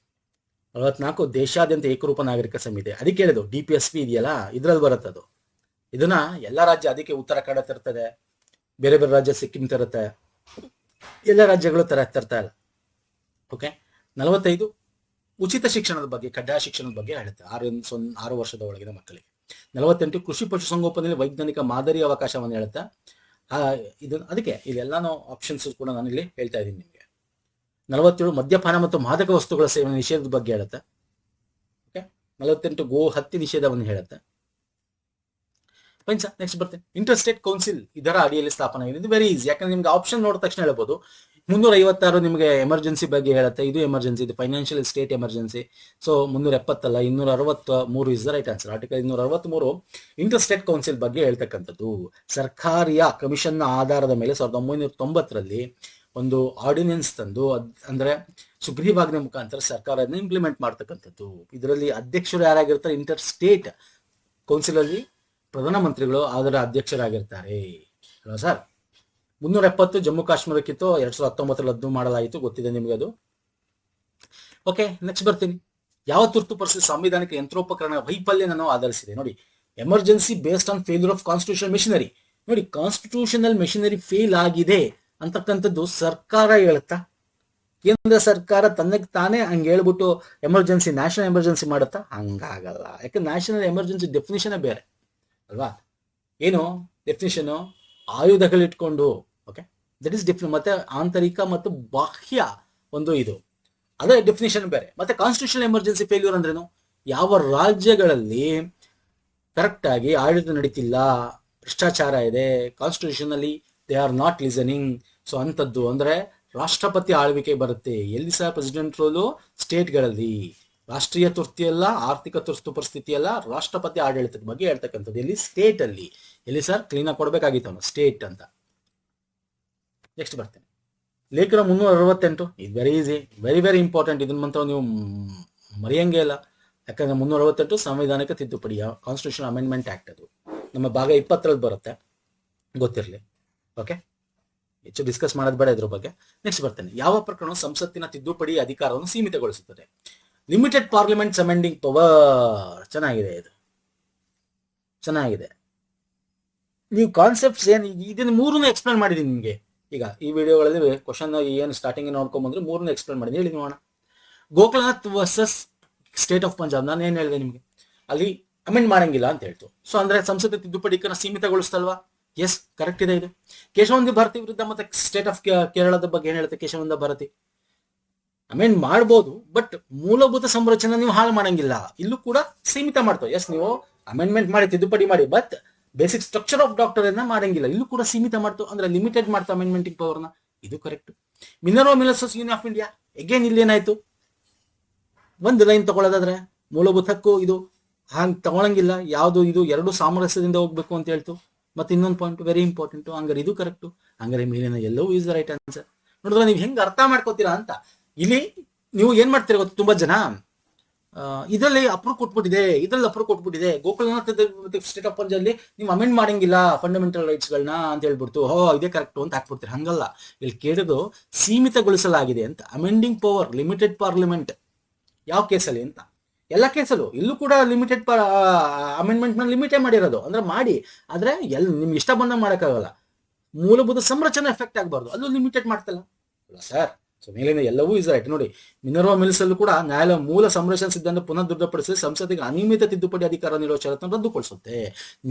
44 ದೇಶಾದ್ಯಂತ ಏಕರೂಪ ನಾಗರಿಕ ಸಂಹಿತೆ. ಅದಕ್ಕೆ ಹೇಳಿದ್ದು DPSP ಇದೆಯಲ್ಲ, ಇದ್ರಲ್ಲಿ ಬರುತ್ತದು. ಇದನ್ನ ಎಲ್ಲಾ ರಾಜ್ಯ, ಅದಕ್ಕೆ ಉತ್ತರ ಕನ್ನಡ ತರ್ತದೆ, ಬೇರೆ ಬೇರೆ ರಾಜ್ಯ ಸಿಕ್ಕಿಂ ತರುತ್ತೆ, ಎಲ್ಲ ರಾಜ್ಯಗಳು ತರ್ತಾ ಇಲ್ಲ. ಓಕೆ, 45 ಉಚಿತ ಶಿಕ್ಷಣದ ಬಗ್ಗೆ, ಕಡ್ಡಾಯ ಶಿಕ್ಷಣದ ಬಗ್ಗೆ ಹೇಳುತ್ತೆ 6 ವರ್ಷದ ಒಳಗಿನ ಮಕ್ಕಳಿಗೆ. 48 ಕೃಷಿ ಪಶುಸಂಗೋಪನೆಯಲ್ಲಿ ವೈಜ್ಞಾನಿಕ ಮಾದರಿ ಅವಕಾಶವನ್ನು ಹೇಳುತ್ತೆ. ಅದಕ್ಕೆ ಇಲ್ಲೆಲ್ಲಾನು ಆಪ್ಷನ್ಸ್ ಕೂಡ ನಾನು ಇಲ್ಲಿ ಹೇಳ್ತಾ ಇದ್ದೀನಿ ನಿಮಗೆ. 47 ಮದ್ಯಪಾನ ಮತ್ತು ಮಾದಕ ವಸ್ತುಗಳ ಸೇವನೆ ನಿಷೇಧದ ಬಗ್ಗೆ ಹೇಳುತ್ತೆ. ಓಕೆ, 48 ಗೋ ಹತ್ಯೆ ನಿಷೇಧವನ್ನು ಹೇಳುತ್ತೆ. ನೆಕ್ಸ್ಟ್ ಬರ್ತೇನೆ, ಇಂಟರ್ ಸ್ಟೇಟ್ ಕೌನ್ಸಿಲ್ ಇದರ ಅಡಿಯಲ್ಲಿ ಸ್ಥಾಪನೆ ಆಗಿದೆ. ಇದು ವೆರಿ ಈಸಿ, ಯಾಕಂದ್ರೆ ನಿಮ್ಗೆ ಆಪ್ಷನ್ ನೋಡಿದ ತಕ್ಷಣ ಹೇಳ್ಬೋದು. 356 ನಿಮಗೆ ಎಮರ್ಜೆನ್ಸಿ ಬಗ್ಗೆ ಹೇಳುತ್ತೆ. ಇದು ಎಮರ್ಜೆನ್ಸಿ, ಇದು ಫೈನಾನ್ಷಿಯಲ್ ಸ್ಟೇಟ್ ಎಮರ್ಜೆನ್ಸಿ. ಸೊ 370 ಅಲ್ಲ, 263 is the right answer. Article 263 inter state council ಬಗ್ಗೆ ಹೇಳ್ತಕ್ಕಂಥದ್ದು. ಸರ್ಕಾರಿಯ ಕಮಿಷನ್ ಆಧಾರದ ಮೇಲೆ 1990ರಲ್ಲಿ ಒಂದು ಆರ್ಡಿನೆನ್ಸ್ ತಂದು, ಅಂದ್ರೆ ಸುಗ್ರೀವಾಜ್ಞೆ ಮುಖಾಂತರ ಸರ್ಕಾರ ಅದನ್ನ ಇಂಪ್ಲಿಮೆಂಟ್ ಮಾಡ್ತಕ್ಕಂಥದ್ದು. ಇದರಲ್ಲಿ ಅಧ್ಯಕ್ಷರು ಯಾರಾಗಿರ್ತಾರೆ? ಇಂಟರ್ ಸ್ಟೇಟ್ ಕೌನ್ಸಿಲ್ ಅಲ್ಲಿ ಪ್ರಧಾನಮಂತ್ರಿಗಳು ಅದರ ಅಧ್ಯಕ್ಷರಾಗಿರ್ತಾರೆ ಅಲ್ವಾ ಸರ್? 370 ಜಮ್ಮು ಕಾಶ್ಮೀರಕ್ಕಿತ್ತು, 2019ರಲ್ಲಿ ರದ್ದು ಮಾಡಲಾಯಿತು, ಗೊತ್ತಿದೆ ನಿಮಗೆ ಅದು. ಓಕೆ, ನೆಕ್ಸ್ಟ್ ಬರ್ತೀನಿ. ಯಾವ ತುರ್ತು ಪರಿಸ್ಥಿತಿ ಸಾಂವಿಧಾನಿಕ ಯಂತ್ರೋಪಕರಣ ವೈಫಲ್ಯವನ್ನು ಆಧರಿಸಿದೆ? ನೋಡಿ, emergency based on failure of constitutional machinery. ನೋಡಿ, ಕಾನ್ಸ್ಟಿಟ್ಯೂಷನಲ್ ಮೆಷಿನರಿ ಫೇಲ್ ಆಗಿದೆ ಅಂತಕ್ಕಂಥದ್ದು ಸರ್ಕಾರ ಹೇಳುತ್ತಾ? ಕೇಂದ್ರ ಸರ್ಕಾರ ತನ್ನಕ್ಕೆ ತಾನೇ ಹಂಗೆ ಹೇಳ್ಬಿಟ್ಟು ಎಮರ್ಜೆನ್ಸಿ, ನ್ಯಾಷನಲ್ ಎಮರ್ಜೆನ್ಸಿ ಮಾಡುತ್ತಾ? ಹಂಗಾಗಲ್ಲ. ಯಾಕಂದ್ರೆ ನ್ಯಾಷನಲ್ ಎಮರ್ಜೆನ್ಸಿ ಡೆಫಿನಿಷನ್ ಬೇರೆ ಅಲ್ವಾ? ಏನು ಡೆಫಿನಿಷನ್? ಆಯುಧಗಳಿಟ್ಕೊಂಡು. Okay, that is different. ಮತ್ತೆ ಆಂತರಿಕ ಮತ್ತು ಬಾಹ್ಯ ಒಂದು ಇದು, ಅದೇ ಡೆಫಿನಿಷನ್ ಬೇರೆ. ಮತ್ತೆ ಕಾನ್ಸ್ಟಿಟ್ಯೂಷನಲ್ ಎಮರ್ಜೆನ್ಸಿ ಫೇಲ್ಯೂರ್ ಅಂದ್ರೇನು? ಯಾವ ರಾಜ್ಯಗಳಲ್ಲಿ ಕರೆಕ್ಟ್ ಆಗಿ ಆಡಳಿತ ನಡೀತಿಲ್ಲ, ಭ್ರಷ್ಟಾಚಾರ ಇದೆ, ಕಾನ್ಸ್ಟಿಟ್ಯೂಷನ್ ಅಲ್ಲಿ they are not listening. So ಅಂತದ್ದು ಅಂದ್ರೆ ರಾಷ್ಟ್ರಪತಿ ಆಳ್ವಿಕೆ ಬರುತ್ತೆ. ಎಲ್ಲಿ ಸಹ ಪ್ರೆಸಿಡೆಂಟ್ ರೋಲು? ಸ್ಟೇಟ್ಗಳಲ್ಲಿ. ರಾಷ್ಟ್ರೀಯ ತುರ್ತಿ ಅಲ್ಲ, ಆರ್ಥಿಕ ತುರ್ತು ಪರಿಸ್ಥಿತಿ ಅಲ್ಲ, ರಾಷ್ಟ್ರಪತಿ ಆಡಳಿತದ ಬಗ್ಗೆ ಹೇಳ್ತಕ್ಕಂಥದ್ದು. ಎಲ್ಲಿ? ಸ್ಟೇಟ್ ಅಲ್ಲಿ. ಎಲ್ಲಿ ಸರ್? ಕ್ಲೀನ್ ಆಗಿ ಕೊಡ್ಬೇಕಾಗಿತ್ತು ಅವನು, ಸ್ಟೇಟ್ ಅಂತ. ನೆಕ್ಸ್ಟ್ ಬರ್ತೇನೆ, ಲೇಖನ 368. ಇದು very easy, very very important. ಇದನ್ನ ಮಾತ್ರ ನೀವು ಮರೆಯಂಗೆ ಇಲ್ಲ. ಯಾಕಂದ್ರೆ 368 ಸಂವಿಧಾನಿಕ ತಿದ್ದುಪಡಿಯ ಕಾನ್ಸ್ಟಿಟ್ಯೂಷನ್ ಅಮೆಂಡ್ಮೆಂಟ್ ಆಕ್ಟ್. ಅದು ನಮ್ಮ ಭಾಗ 20ರಲ್ಲಿ ಬರುತ್ತೆ, ಗೊತ್ತಿರಲಿ. ಓಕೆ, ಹೆಚ್ಚು ಡಿಸ್ಕಸ್ ಮಾಡೋದು ಬೇಡ ಇದ್ರ ಬಗ್ಗೆ. ನೆಕ್ಸ್ಟ್ ಬರ್ತೇನೆ, ಯಾವ ಪ್ರಕರಣ ಸಂಸತ್ತಿನ ತಿದ್ದುಪಡಿ ಅಧಿಕಾರವನ್ನು ಸೀಮಿತಗೊಳಿಸುತ್ತದೆ? Limited parliament amending power. ಚೆನ್ನಾಗಿದೆ, ಇದು ಚೆನ್ನಾಗಿದೆ. ನೀವು ಕಾನ್ಸೆಪ್ಟ್ಸ್ ಏನು ಇದನ್ನ 3 ಎಕ್ಸ್ಪ್ಲೇನ್ ಮಾಡಿದೀನಿ ನಿಮಗೆ. ಈಗ ಈ ವಿಡಿಯೋಗಳಲ್ಲಿ ಕ್ವಶನ್ ಏನು ಸ್ಟಾರ್ಟಿಂಗ್ ನೋಡ್ಕೊಂಡ್ಬಂದ್ರೆ 3 ಎಕ್ಸ್ಪ್ಲೇನ್ ಮಾಡಿದೀನಿ. ಹೇಳಿ ನೋಡೋಣ. ಗೋಕುಲನಾಥ್ ವರ್ಸಸ್ ಸ್ಟೇಟ್ ಆಫ್ ಪಂಜಾಬ್. ನಾನು ಏನ್ ಹೇಳಿದೆ ನಿಮಗೆ? ಅಲ್ಲಿ ಅಮೆಂಡ್ ಮಾಡಂಗಿಲ್ಲ ಅಂತ ಹೇಳ್ತು. ಸೊ ಅಂದ್ರೆ ಸಂಸತ್ ತಿದ್ದುಪಡಿಕನ್ನ ಸೀಮಿತಗೊಳಿಸ್ತಲ್ವಾ? ಎಸ್, ಕರೆಕ್ಟ್ ಇದೆ ಇದು. ಕೇಶವಂದ ಭಾರತಿ ವಿರುದ್ಧ ಮತ್ತೆ ಸ್ಟೇಟ್ ಆಫ್ ಕೇರಳದ ಬಗ್ಗೆ ಏನ್ ಹೇಳುತ್ತೆ? ಕೇಶವಂದ ಭಾರತಿ ಅಮೆಂಡ್ ಮಾಡ್ಬೋದು, ಬಟ್ ಮೂಲಭೂತ ಸಂರಚನೆ ನೀವು ಹಾಳು ಮಾಡಂಗಿಲ್ಲ. ಇಲ್ಲೂ ಕೂಡ ಸೀಮಿತ ಮಾಡ್ತಾವೆ. ಎಸ್, ನೀವು ಅಮೆಂಡ್ಮೆಂಟ್ ಮಾಡಿ, ತಿದ್ದುಪಡಿ ಮಾಡಿ, but basic structure of doctor ಮಾಡಂಗಿಲ್ಲ. ಇಲ್ಲೂ ಕೂಡ ಸೀಮಿತ ಮಾಡ್ತು, ಅಂದ್ರೆ ಲಿಮಿಟೆಡ್ ಮಾಡ್ತಾ ಅಮೆಂಡ್ಮೆಂಟಿಂಗ್ ಪವರ್ನ. ಇದು correct. Minerva Miller's union of India, again ಇಲ್ಲಿ ಏನಾಯ್ತು? ಒಂದು ಲೈನ್ ತಗೊಳ್ಳೋದಾದ್ರೆ ಮೂಲಭೂತ ಹಕ್ಕು ಇದು ಹಾಂಗ್ ತಗೊಳಂಗಿಲ್ಲ. ಯಾವ್ದು ಇದು? 2 ಸಾಮರಸ್ಯದಿಂದ ಹೋಗ್ಬೇಕು ಅಂತ ಹೇಳ್ತು. ಮತ್ತೆ ಇನ್ನೊಂದು ಪಾಯಿಂಟ್ ವೆರಿ ಇಂಪಾರ್ಟೆಂಟ್, ಹಂಗಾರೆ ಇದು ಕರೆಕ್ಟ್. ಹಂಗಾರೆ ಮೇಲಿನ ಎಲ್ಲವೂ ಈಸ್ ದ ರೈಟ್ ಆನ್ಸರ್. ನೋಡಿದ್ರೆ ನೀವು ಹೆಂಗ್ ಅರ್ಥ ಮಾಡ್ಕೋತೀರಾ ಅಂತ. ಇಲ್ಲಿ ನೀವು ಏನ್ ಮಾಡ್ತೀರ ಗೊತ್ತು? ತುಂಬಾ ಜನ ಇದರಲ್ಲಿ ಅಪ್ರೂವ್ ಕೊಟ್ಬಿಟ್ಟಿದೆ, ಇದ್ರಲ್ಲಿ ಅಪ್ರೂವ್ ಕೊಟ್ಬಿಟ್ಟಿದೆ, ಗೋಕುಲನಾಥ್ ಸ್ಟೇಟ್ ಆಫ್ ಪಂಜಾಬ್ ನೀವು ಅಮೆಂಡ್ ಮಾಡಂಗಿಲ್ಲ ಫಂಡಮೆಂಟಲ್ ರೈಟ್ಸ್ ಗಳನ್ನ ಅಂತ ಹೇಳ್ಬಿಡ್ತು. ಇದೇ ಕರೆಕ್ಟ್ ಅಂತ ಹಾಕ್ಬಿಡ್ತೀರಿ. ಹಂಗಲ್ಲ, ಇಲ್ಲಿ ಕೇಳೋದು ಸೀಮಿತಗೊಳಿಸಲಾಗಿದೆ ಅಂತ. ಅಮೆಂಡಿಂಗ್ ಪವರ್, ಲಿಮಿಟೆಡ್ ಪಾರ್ಲಿಮೆಂಟ್ ಯಾವ ಕೇಸಲ್ಲಿ ಅಂತ? ಎಲ್ಲ ಕೇಸಲ್ಲೂ. ಇಲ್ಲೂ ಕೂಡ ಲಿಮಿಟೆಡ್ ಅಮೆಂಡ್ಮೆಂಟ್ ನ ಲಿಮಿಟೇ ಮಾಡಿರೋದು. ಅಂದ್ರೆ ಮಾಡಿ, ಆದ್ರೆ ನಿಮ್ಗೆ ಇಷ್ಟ ಬಂದಾಗ ಮಾಡಕ್ಕಾಗಲ್ಲ. ಮೂಲಭೂತ ಸಂರಚನೆ ಎಫೆಕ್ಟ್ ಆಗಬಾರ್ದು, ಅಲ್ಲೂ ಲಿಮಿಟೆಡ್ ಮಾಡ್ತಲ್ಲ ಸರ್. ಸೊ ಮೇಲಿನ ಎಲ್ಲವೂ ಇಸ್ ರೈಟ್. ನೋಡಿ, ಮಿನರ್ವಾ ಮಿಲ್ಸ್ ಅಲ್ಲೂ ಕೂಡ ನ್ಯಾಯಾಲಯ ಮೂಲ ಸಂರಕ್ಷಣಾ ಸಿದ್ಧಾಂತ ಪುನಃ ದೃಢಪಡಿಸಿ ಸಂಸತ್ತಿಗೆ ಅನಿಯಮಿತ ತಿದ್ದುಪಡಿ ಅಧಿಕಾರ ನೀಡುವ ಷರತ್ತನ್ನು ರದ್ದುಗೊಳಿಸುತ್ತೆ.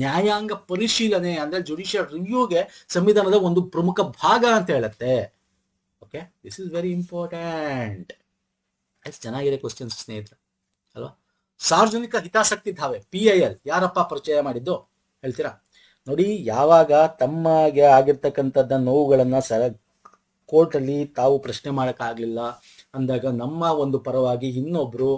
ನ್ಯಾಯಾಂಗ ಪರಿಶೀಲನೆ ಅಂದ್ರೆ ಜುಡಿಷಿಯಲ್ ರಿವ್ಯೂಗೆ ಸಂವಿಧಾನದ ಒಂದು ಪ್ರಮುಖ ಭಾಗ ಅಂತ ಹೇಳುತ್ತೆ. Okay, this is very important. ಎಷ್ಟು ಚೆನ್ನಾಗಿದೆ ಕ್ವಶನ್ಸ್ ಸ್ನೇಹಿತರೆ ಅಲ್ವಾ? ಸಾರ್ವಜನಿಕ ಹಿತಾಸಕ್ತಿ ಧಾವೆ PIL ಯಾರಪ್ಪ ಪರಿಚಯ ಮಾಡಿದ್ದು ಹೇಳ್ತೀರಾ? ನೋಡಿ, ಯಾವಾಗ ತಮಗೆ ಆಗಿರ್ತಕ್ಕಂಥದ್ದ ನೋವುಗಳನ್ನ ಕೋರ್ಟ್ ಅಲ್ಲಿ ತಾವು ಪ್ರಶ್ನೆ ಮಾಡಕ್ ಆಗ್ಲಿಲ್ಲ, ಅಂದಾಗ ನಮ್ಮ ಒಂದು ಪರವಾಗಿ ಇನ್ನೊಬ್ರು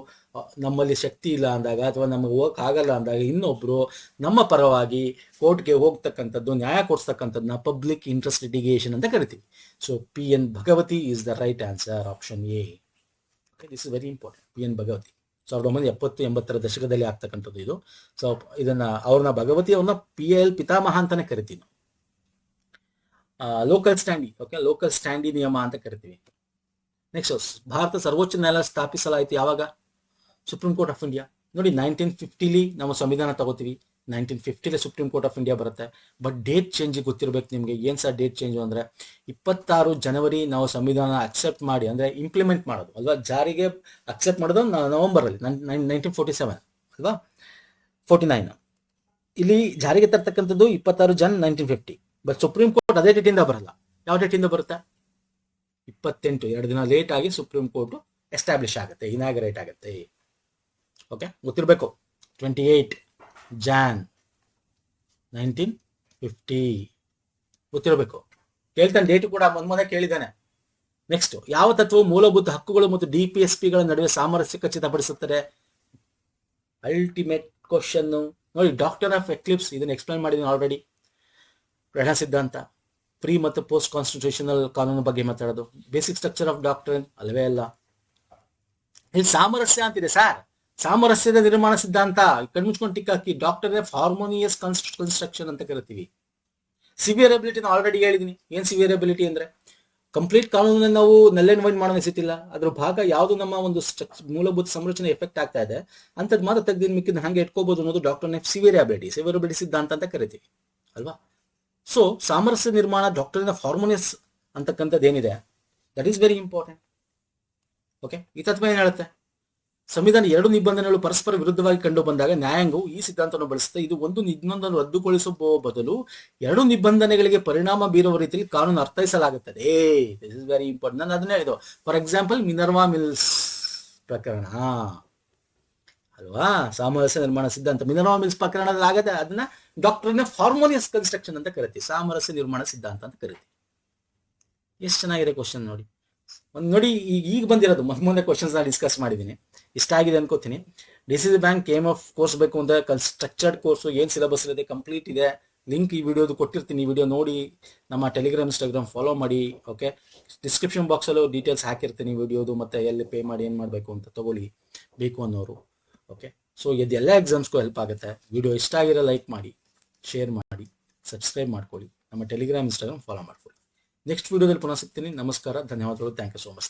ನಮ್ಮಲ್ಲಿ ಶಕ್ತಿ ಇಲ್ಲ ಅಂದಾಗ ಅಥವಾ ನಮಗೆ ಹೋಗಕ್ ಆಗಲ್ಲ ಅಂದಾಗ ಇನ್ನೊಬ್ರು ನಮ್ಮ ಪರವಾಗಿ ಕೋರ್ಟ್ಗೆ ಹೋಗ್ತಕ್ಕಂಥದ್ದು, ನ್ಯಾಯ ಕೊಡಿಸ್ತಕ್ಕಂಥದ್ದನ್ನ ಪಬ್ಲಿಕ್ ಇಂಟ್ರೆಸ್ಟ್ ಲಿಟಿಗೇಷನ್ ಅಂತ ಕರಿತೀವಿ. So PN Bhagwati is the right answer, option A. This is very important. PN Bhagwati 1970-80 ದಶಕದಲ್ಲಿ ಆಗ್ತಕ್ಕಂಥದ್ದು ಇದು. ಸೊ ಇದನ್ನ ಅವ್ರನ್ನ ಭಗವತಿ ಅವ್ರನ್ನ PIL ಪಿತಾಮಹ ಅಂತಾನೆ ಕರಿತೀವಿ. ಲೋಕಲ್ ಸ್ಟ್ಯಾಂಡಿ, ಓಕೆ, ಲೋಕಲ್ ಸ್ಟ್ಯಾಂಡಿ ನಿಯಮ ಅಂತ ಕರಿತೀವಿ. ನೆಕ್ಸ್ಟ್, ಭಾರತ ಸರ್ವೋಚ್ಚ ನ್ಯಾಯಾಲಯ ಸ್ಥಾಪಿಸಲಾಯಿತು ಯಾವಾಗ? Supreme court of India. ನೋಡಿ, 1950 ನಾವು ಸಂವಿಧಾನ ತಗೋತೀವಿ, 1950 ಸುಪ್ರೀಂ ಕೋರ್ಟ್ ಆಫ್ ಇಂಡಿಯಾ ಬರುತ್ತೆ. ಬಟ್ ಡೇಟ್ ಚೇಂಜ್ ಗೊತ್ತಿರ್ಬೇಕು ನಿಮ್ಗೆ. ಏನ್ ಸರ್ ಡೇಟ್ ಚೇಂಜ್ ಅಂದ್ರೆ 26 ಜನವರಿ ನಾವು ಸಂವಿಧಾನ ಅಕ್ಸೆಪ್ಟ್ ಮಾಡಿ, ಅಂದ್ರೆ ಇಂಪ್ಲಿಮೆಂಟ್ ಮಾಡೋದು ಅಲ್ವಾ, ಜಾರಿಗೆ ಅಕ್ಸೆಪ್ಟ್ ಮಾಡೋದು ನವೆಂಬರ್ ಅಲ್ಲಿ 1947 ಅಲ್ವಾ, 49. ಇಲ್ಲಿ ಜಾರಿಗೆ ತರ್ತಕ್ಕಂಥದ್ದು 26 ಜನ್ 1950. ಬಟ್ ಸುಪ್ರೀಂ ಕೋರ್ಟ್ ಅದೇ ಡೇಟಿಂದ ಬರಲ್ಲ. ಯಾವ ಡೇಟಿಂದ ಬರುತ್ತೆ? 28, 2 ದಿನ ಲೇಟ್ ಆಗಿ ಸುಪ್ರೀಂ ಕೋರ್ಟ್ ಎಸ್ಟಾಬ್ಲಿಷ್ ಆಗುತ್ತೆ, ಇನಾಗರೇಟ್ ಆಗುತ್ತೆ. ಓಕೆ, ಗೊತ್ತಿರಬೇಕು. 28 ಜಾನ್ 1950 ಗೊತ್ತಿರಬೇಕು. ಕೇಳ್ತಾನೆ, ಡೇಟ್ ಕೂಡ ಮೊನ್ನೆ ಕೇಳಿದ್ದಾನೆ. ನೆಕ್ಸ್ಟ್, ಯಾವ ತತ್ವವು ಮೂಲಭೂತ ಹಕ್ಕುಗಳು ಮತ್ತು DPSPಗಳ ನಡುವೆ ಸಾಮರಸ್ಯ ಖಚಿತಪಡಿಸುತ್ತದೆ? ಅಲ್ಟಿಮೇಟ್ ಕ್ವಶನ್ ನೋಡಿ. ಡಾಕ್ಟರ್ ಆಫ್ ಎಕ್ಲಿಪ್ಸ್, ಇದನ್ನ ಎಕ್ಸ್ಪ್ಲೈನ್ ಮಾಡಿದ್ದೀನಿ ಆಲ್ರೆಡಿ. ಗ್ರಹಣ ಸಿದ್ಧಾಂತ, ಪ್ರೀ ಮತ್ತು ಪೋಸ್ಟ್ ಕಾನ್ಸ್ಟಿಟ್ಯೂಷನಲ್ ಕಾನೂನು ಬಗ್ಗೆ ಮಾತಾಡೋದು. ಬೇಸಿಕ್ ಸ್ಟ್ರಕ್ಚರ್ ಆಫ್ ಡಾಕ್ಟ್ರಿನ್ ಅಲ್ವೇ ಅಲ್ಲ. ಇಲ್ಲಿ ಸಾಮರಸ್ಯ ಅಂತಿದೆ ಸರ್, ಸಾಮರಸ್ಯದ ನಿರ್ಮಾಣ ಸಿದ್ಧಾಂತ. ಕಣ್ಮುಚ್ಕೊಂಡು ಟಿಕ್ ಹಾಕಿ. ಡಾಕ್ಟರ್ ಆಫ್ ಹಾರ್ಮೋನಿಯಸ್ ಕನ್ಸ್ಟ್ರಕ್ಷನ್ ಅಂತ ಕರಿತೀವಿ. ಸಿವಿಯರ್ ಎಬಿಲಿಟಿ ಆಲ್ರೆಡಿ ಹೇಳಿದೀನಿ. ಏನ್ ಸಿವಿಯರ್ ಎಬಿಲಿಟಿ ಅಂದ್ರೆ ಕಂಪ್ಲೀಟ್ ಕಾನೂನನ್ನ ನಾವು ನಲ್ ಅಂಡ್ ವೈನ್ ಮಾಡೋ ಅನಿಸುತ್ತಿಲ್ಲ, ಅದ್ರ ಭಾಗ ಯಾವುದು ನಮ್ಮ ಒಂದು ಮೂಲಭೂತ ಸಂರಚನೆ ಎಫೆಕ್ಟ್ ಆಗ್ತಾ ಇದೆ ಅಂತದ್ ಮಾತ್ರ ತೆಗೆದು ಮಿಕ್ಕಿದ ಹಂಗೆ ಇಟ್ಕೋಬಹುದು ಅನ್ನೋದು ಡಾಕ್ಟರ್ ಆಫ್ ಸಿವಿಯರ್ ಎಬಿಲಿಟಿ ಸಿದ್ಧಾಂತ ಅಂತ ಕರಿತೀವಿ ಅಲ್ವಾ. ಸೊ ಸಾಮರಸ್ಯ ನಿರ್ಮಾಣ, ಡಾಕ್ಟರ್ ಆಫ್ ಹಾರ್ಮೋನಿಯಸ್ ಅಂತಕ್ಕಂಥದ್ದು ಏನಿದೆ, that is very important. Okay, ಈ ತತ್ವ ಏನ್ ಹೇಳುತ್ತೆ? ಸಂವಿಧಾನ 2 ನಿಬಂಧನೆಗಳು ಪರಸ್ಪರ ವಿರುದ್ಧವಾಗಿ ಕಂಡು ಬಂದಾಗ ನ್ಯಾಯಾಂಗವು ಈ ಸಿದ್ಧಾಂತವನ್ನು ಬಳಸುತ್ತೆ. ಇದು ಒಂದು ಇನ್ನೊಂದನ್ನು ರದ್ದುಗೊಳಿಸುವ ಬದಲು 2 ನಿಬಂಧನೆಗಳಿಗೆ ಪರಿಣಾಮ ಬೀರುವ ರೀತಿಯಲ್ಲಿ ಕಾನೂನು ಅರ್ಥೈಸಲಾಗುತ್ತದೆ. This is very important. ನಾನು ಅದನ್ನೇ ಹೇಳಿದ್ದು. ಫಾರ್ ಎಕ್ಸಾಂಪಲ್, ಮಿನರ್ವಾ ಮಿಲ್ಸ್ ಪ್ರಕರಣ ಅಲ್ವಾ, ಸಾಮರಸ್ಯ ನಿರ್ಮಾಣ ಸಿದ್ಧಾಂತ ಮಿನರ್ವಾ ಮಿಲ್ಸ್ ಪ್ರಕರಣದಲ್ಲಿ ಆಗದೆ, ಅದನ್ನ ಡಾಕ್ಟರ್ ಆಫ್ ಹಾರ್ಮೋನಿಯಸ್ ಕನ್ಸ್ಟ್ರಕ್ಷನ್ ಅಂತ ಕರಿತೀವಿ, ಸಾಮರಸ್ಯ ನಿರ್ಮಾಣ ಸಿದ್ಧಾಂತ ಅಂತ ಕರಿತೀವಿ. ಎಷ್ಟು ಚೆನ್ನಾಗಿದೆ ಕ್ವಶನ್ ನೋಡಿ. ನೋಡಿ, ಈಗ ಬಂದಿರೋದು ಮುಂದೆ ಕ್ವಶನ್ಸ್ ನಾನು ಡಿಸ್ಕಸ್ ಮಾಡಿದ್ದೀನಿ. ಇಷ್ಟ ಆಗಿದೆ ಅನ್ಕೋತೀನಿ. DCC ಬ್ಯಾಂಕ್ KMF ಕೋರ್ಸ್ ಬೇಕು ಅಂದ್ರೆ ಸ್ಟ್ರಕ್ಚರ್ಡ್ ಕೋರ್ಸ್ ಏನ್ ಸಿಲೆಬಸ್ ಇದೆ ಕಂಪ್ಲೀಟ್ ಇದೆ. ಲಿಂಕ್ ಈ ವಿಡಿಯೋದು ಕೊಟ್ಟಿರ್ತೀನಿ. ಈ ವಿಡಿಯೋ ನೋಡಿ ನಮ್ಮ ಟೆಲಿಗ್ರಾಮ್, ಇನ್ಸ್ಟಾಗ್ರಾಮ್ ಫಾಲೋ ಮಾಡಿ. ಓಕೆ, ಡಿಸ್ಕ್ರಿಪ್ಷನ್ ಬಾಕ್ಸ್ ಅಲ್ಲೂ ಡೀಟೇಲ್ಸ್ ಹಾಕಿರ್ತೀನಿ ವಿಡಿಯೋದು, ಮತ್ತೆ ಎಲ್ಲಿ ಪೇ ಮಾಡಿ ಏನ್ ಮಾಡ್ಬೇಕು ಅಂತ ತಗೊಳ್ಳಿ ಬೇಕು ಅನ್ನೋರು. ಓಕೆ, ಸೊ ಇದೆಲ್ಲ ಎಕ್ಸಾಮ್ಸ್ಗೂ ಹೆಲ್ಪ್ ಆಗುತ್ತೆ. ವಿಡಿಯೋ ಇಷ್ಟ ಆಗಿರೋ ಲೈಕ್ ಮಾಡಿ, ಶೇರ್ ಮಾಡಿ, ಸಬ್ಸ್ಕ್ರೈಬ್ ಮಾಡ್ಕೊಳ್ಳಿ, ನಮ್ಮ ಟೆಲಿಗ್ರಾಮ್, ಇನ್ಸ್ಟಾಗ್ರಾಮ್ ಫಾಲೋ ಮಾಡ್ಕೊಳ್ಳಿ. ನೆಕ್ಸ್ಟ್ ವಿಡಿಯೋದಲ್ಲಿ ಪುನಃ ಸಿಗ್ತೀನಿ. ನಮಸ್ಕಾರ, ಧನ್ಯವಾದಗಳು. Thank you so much.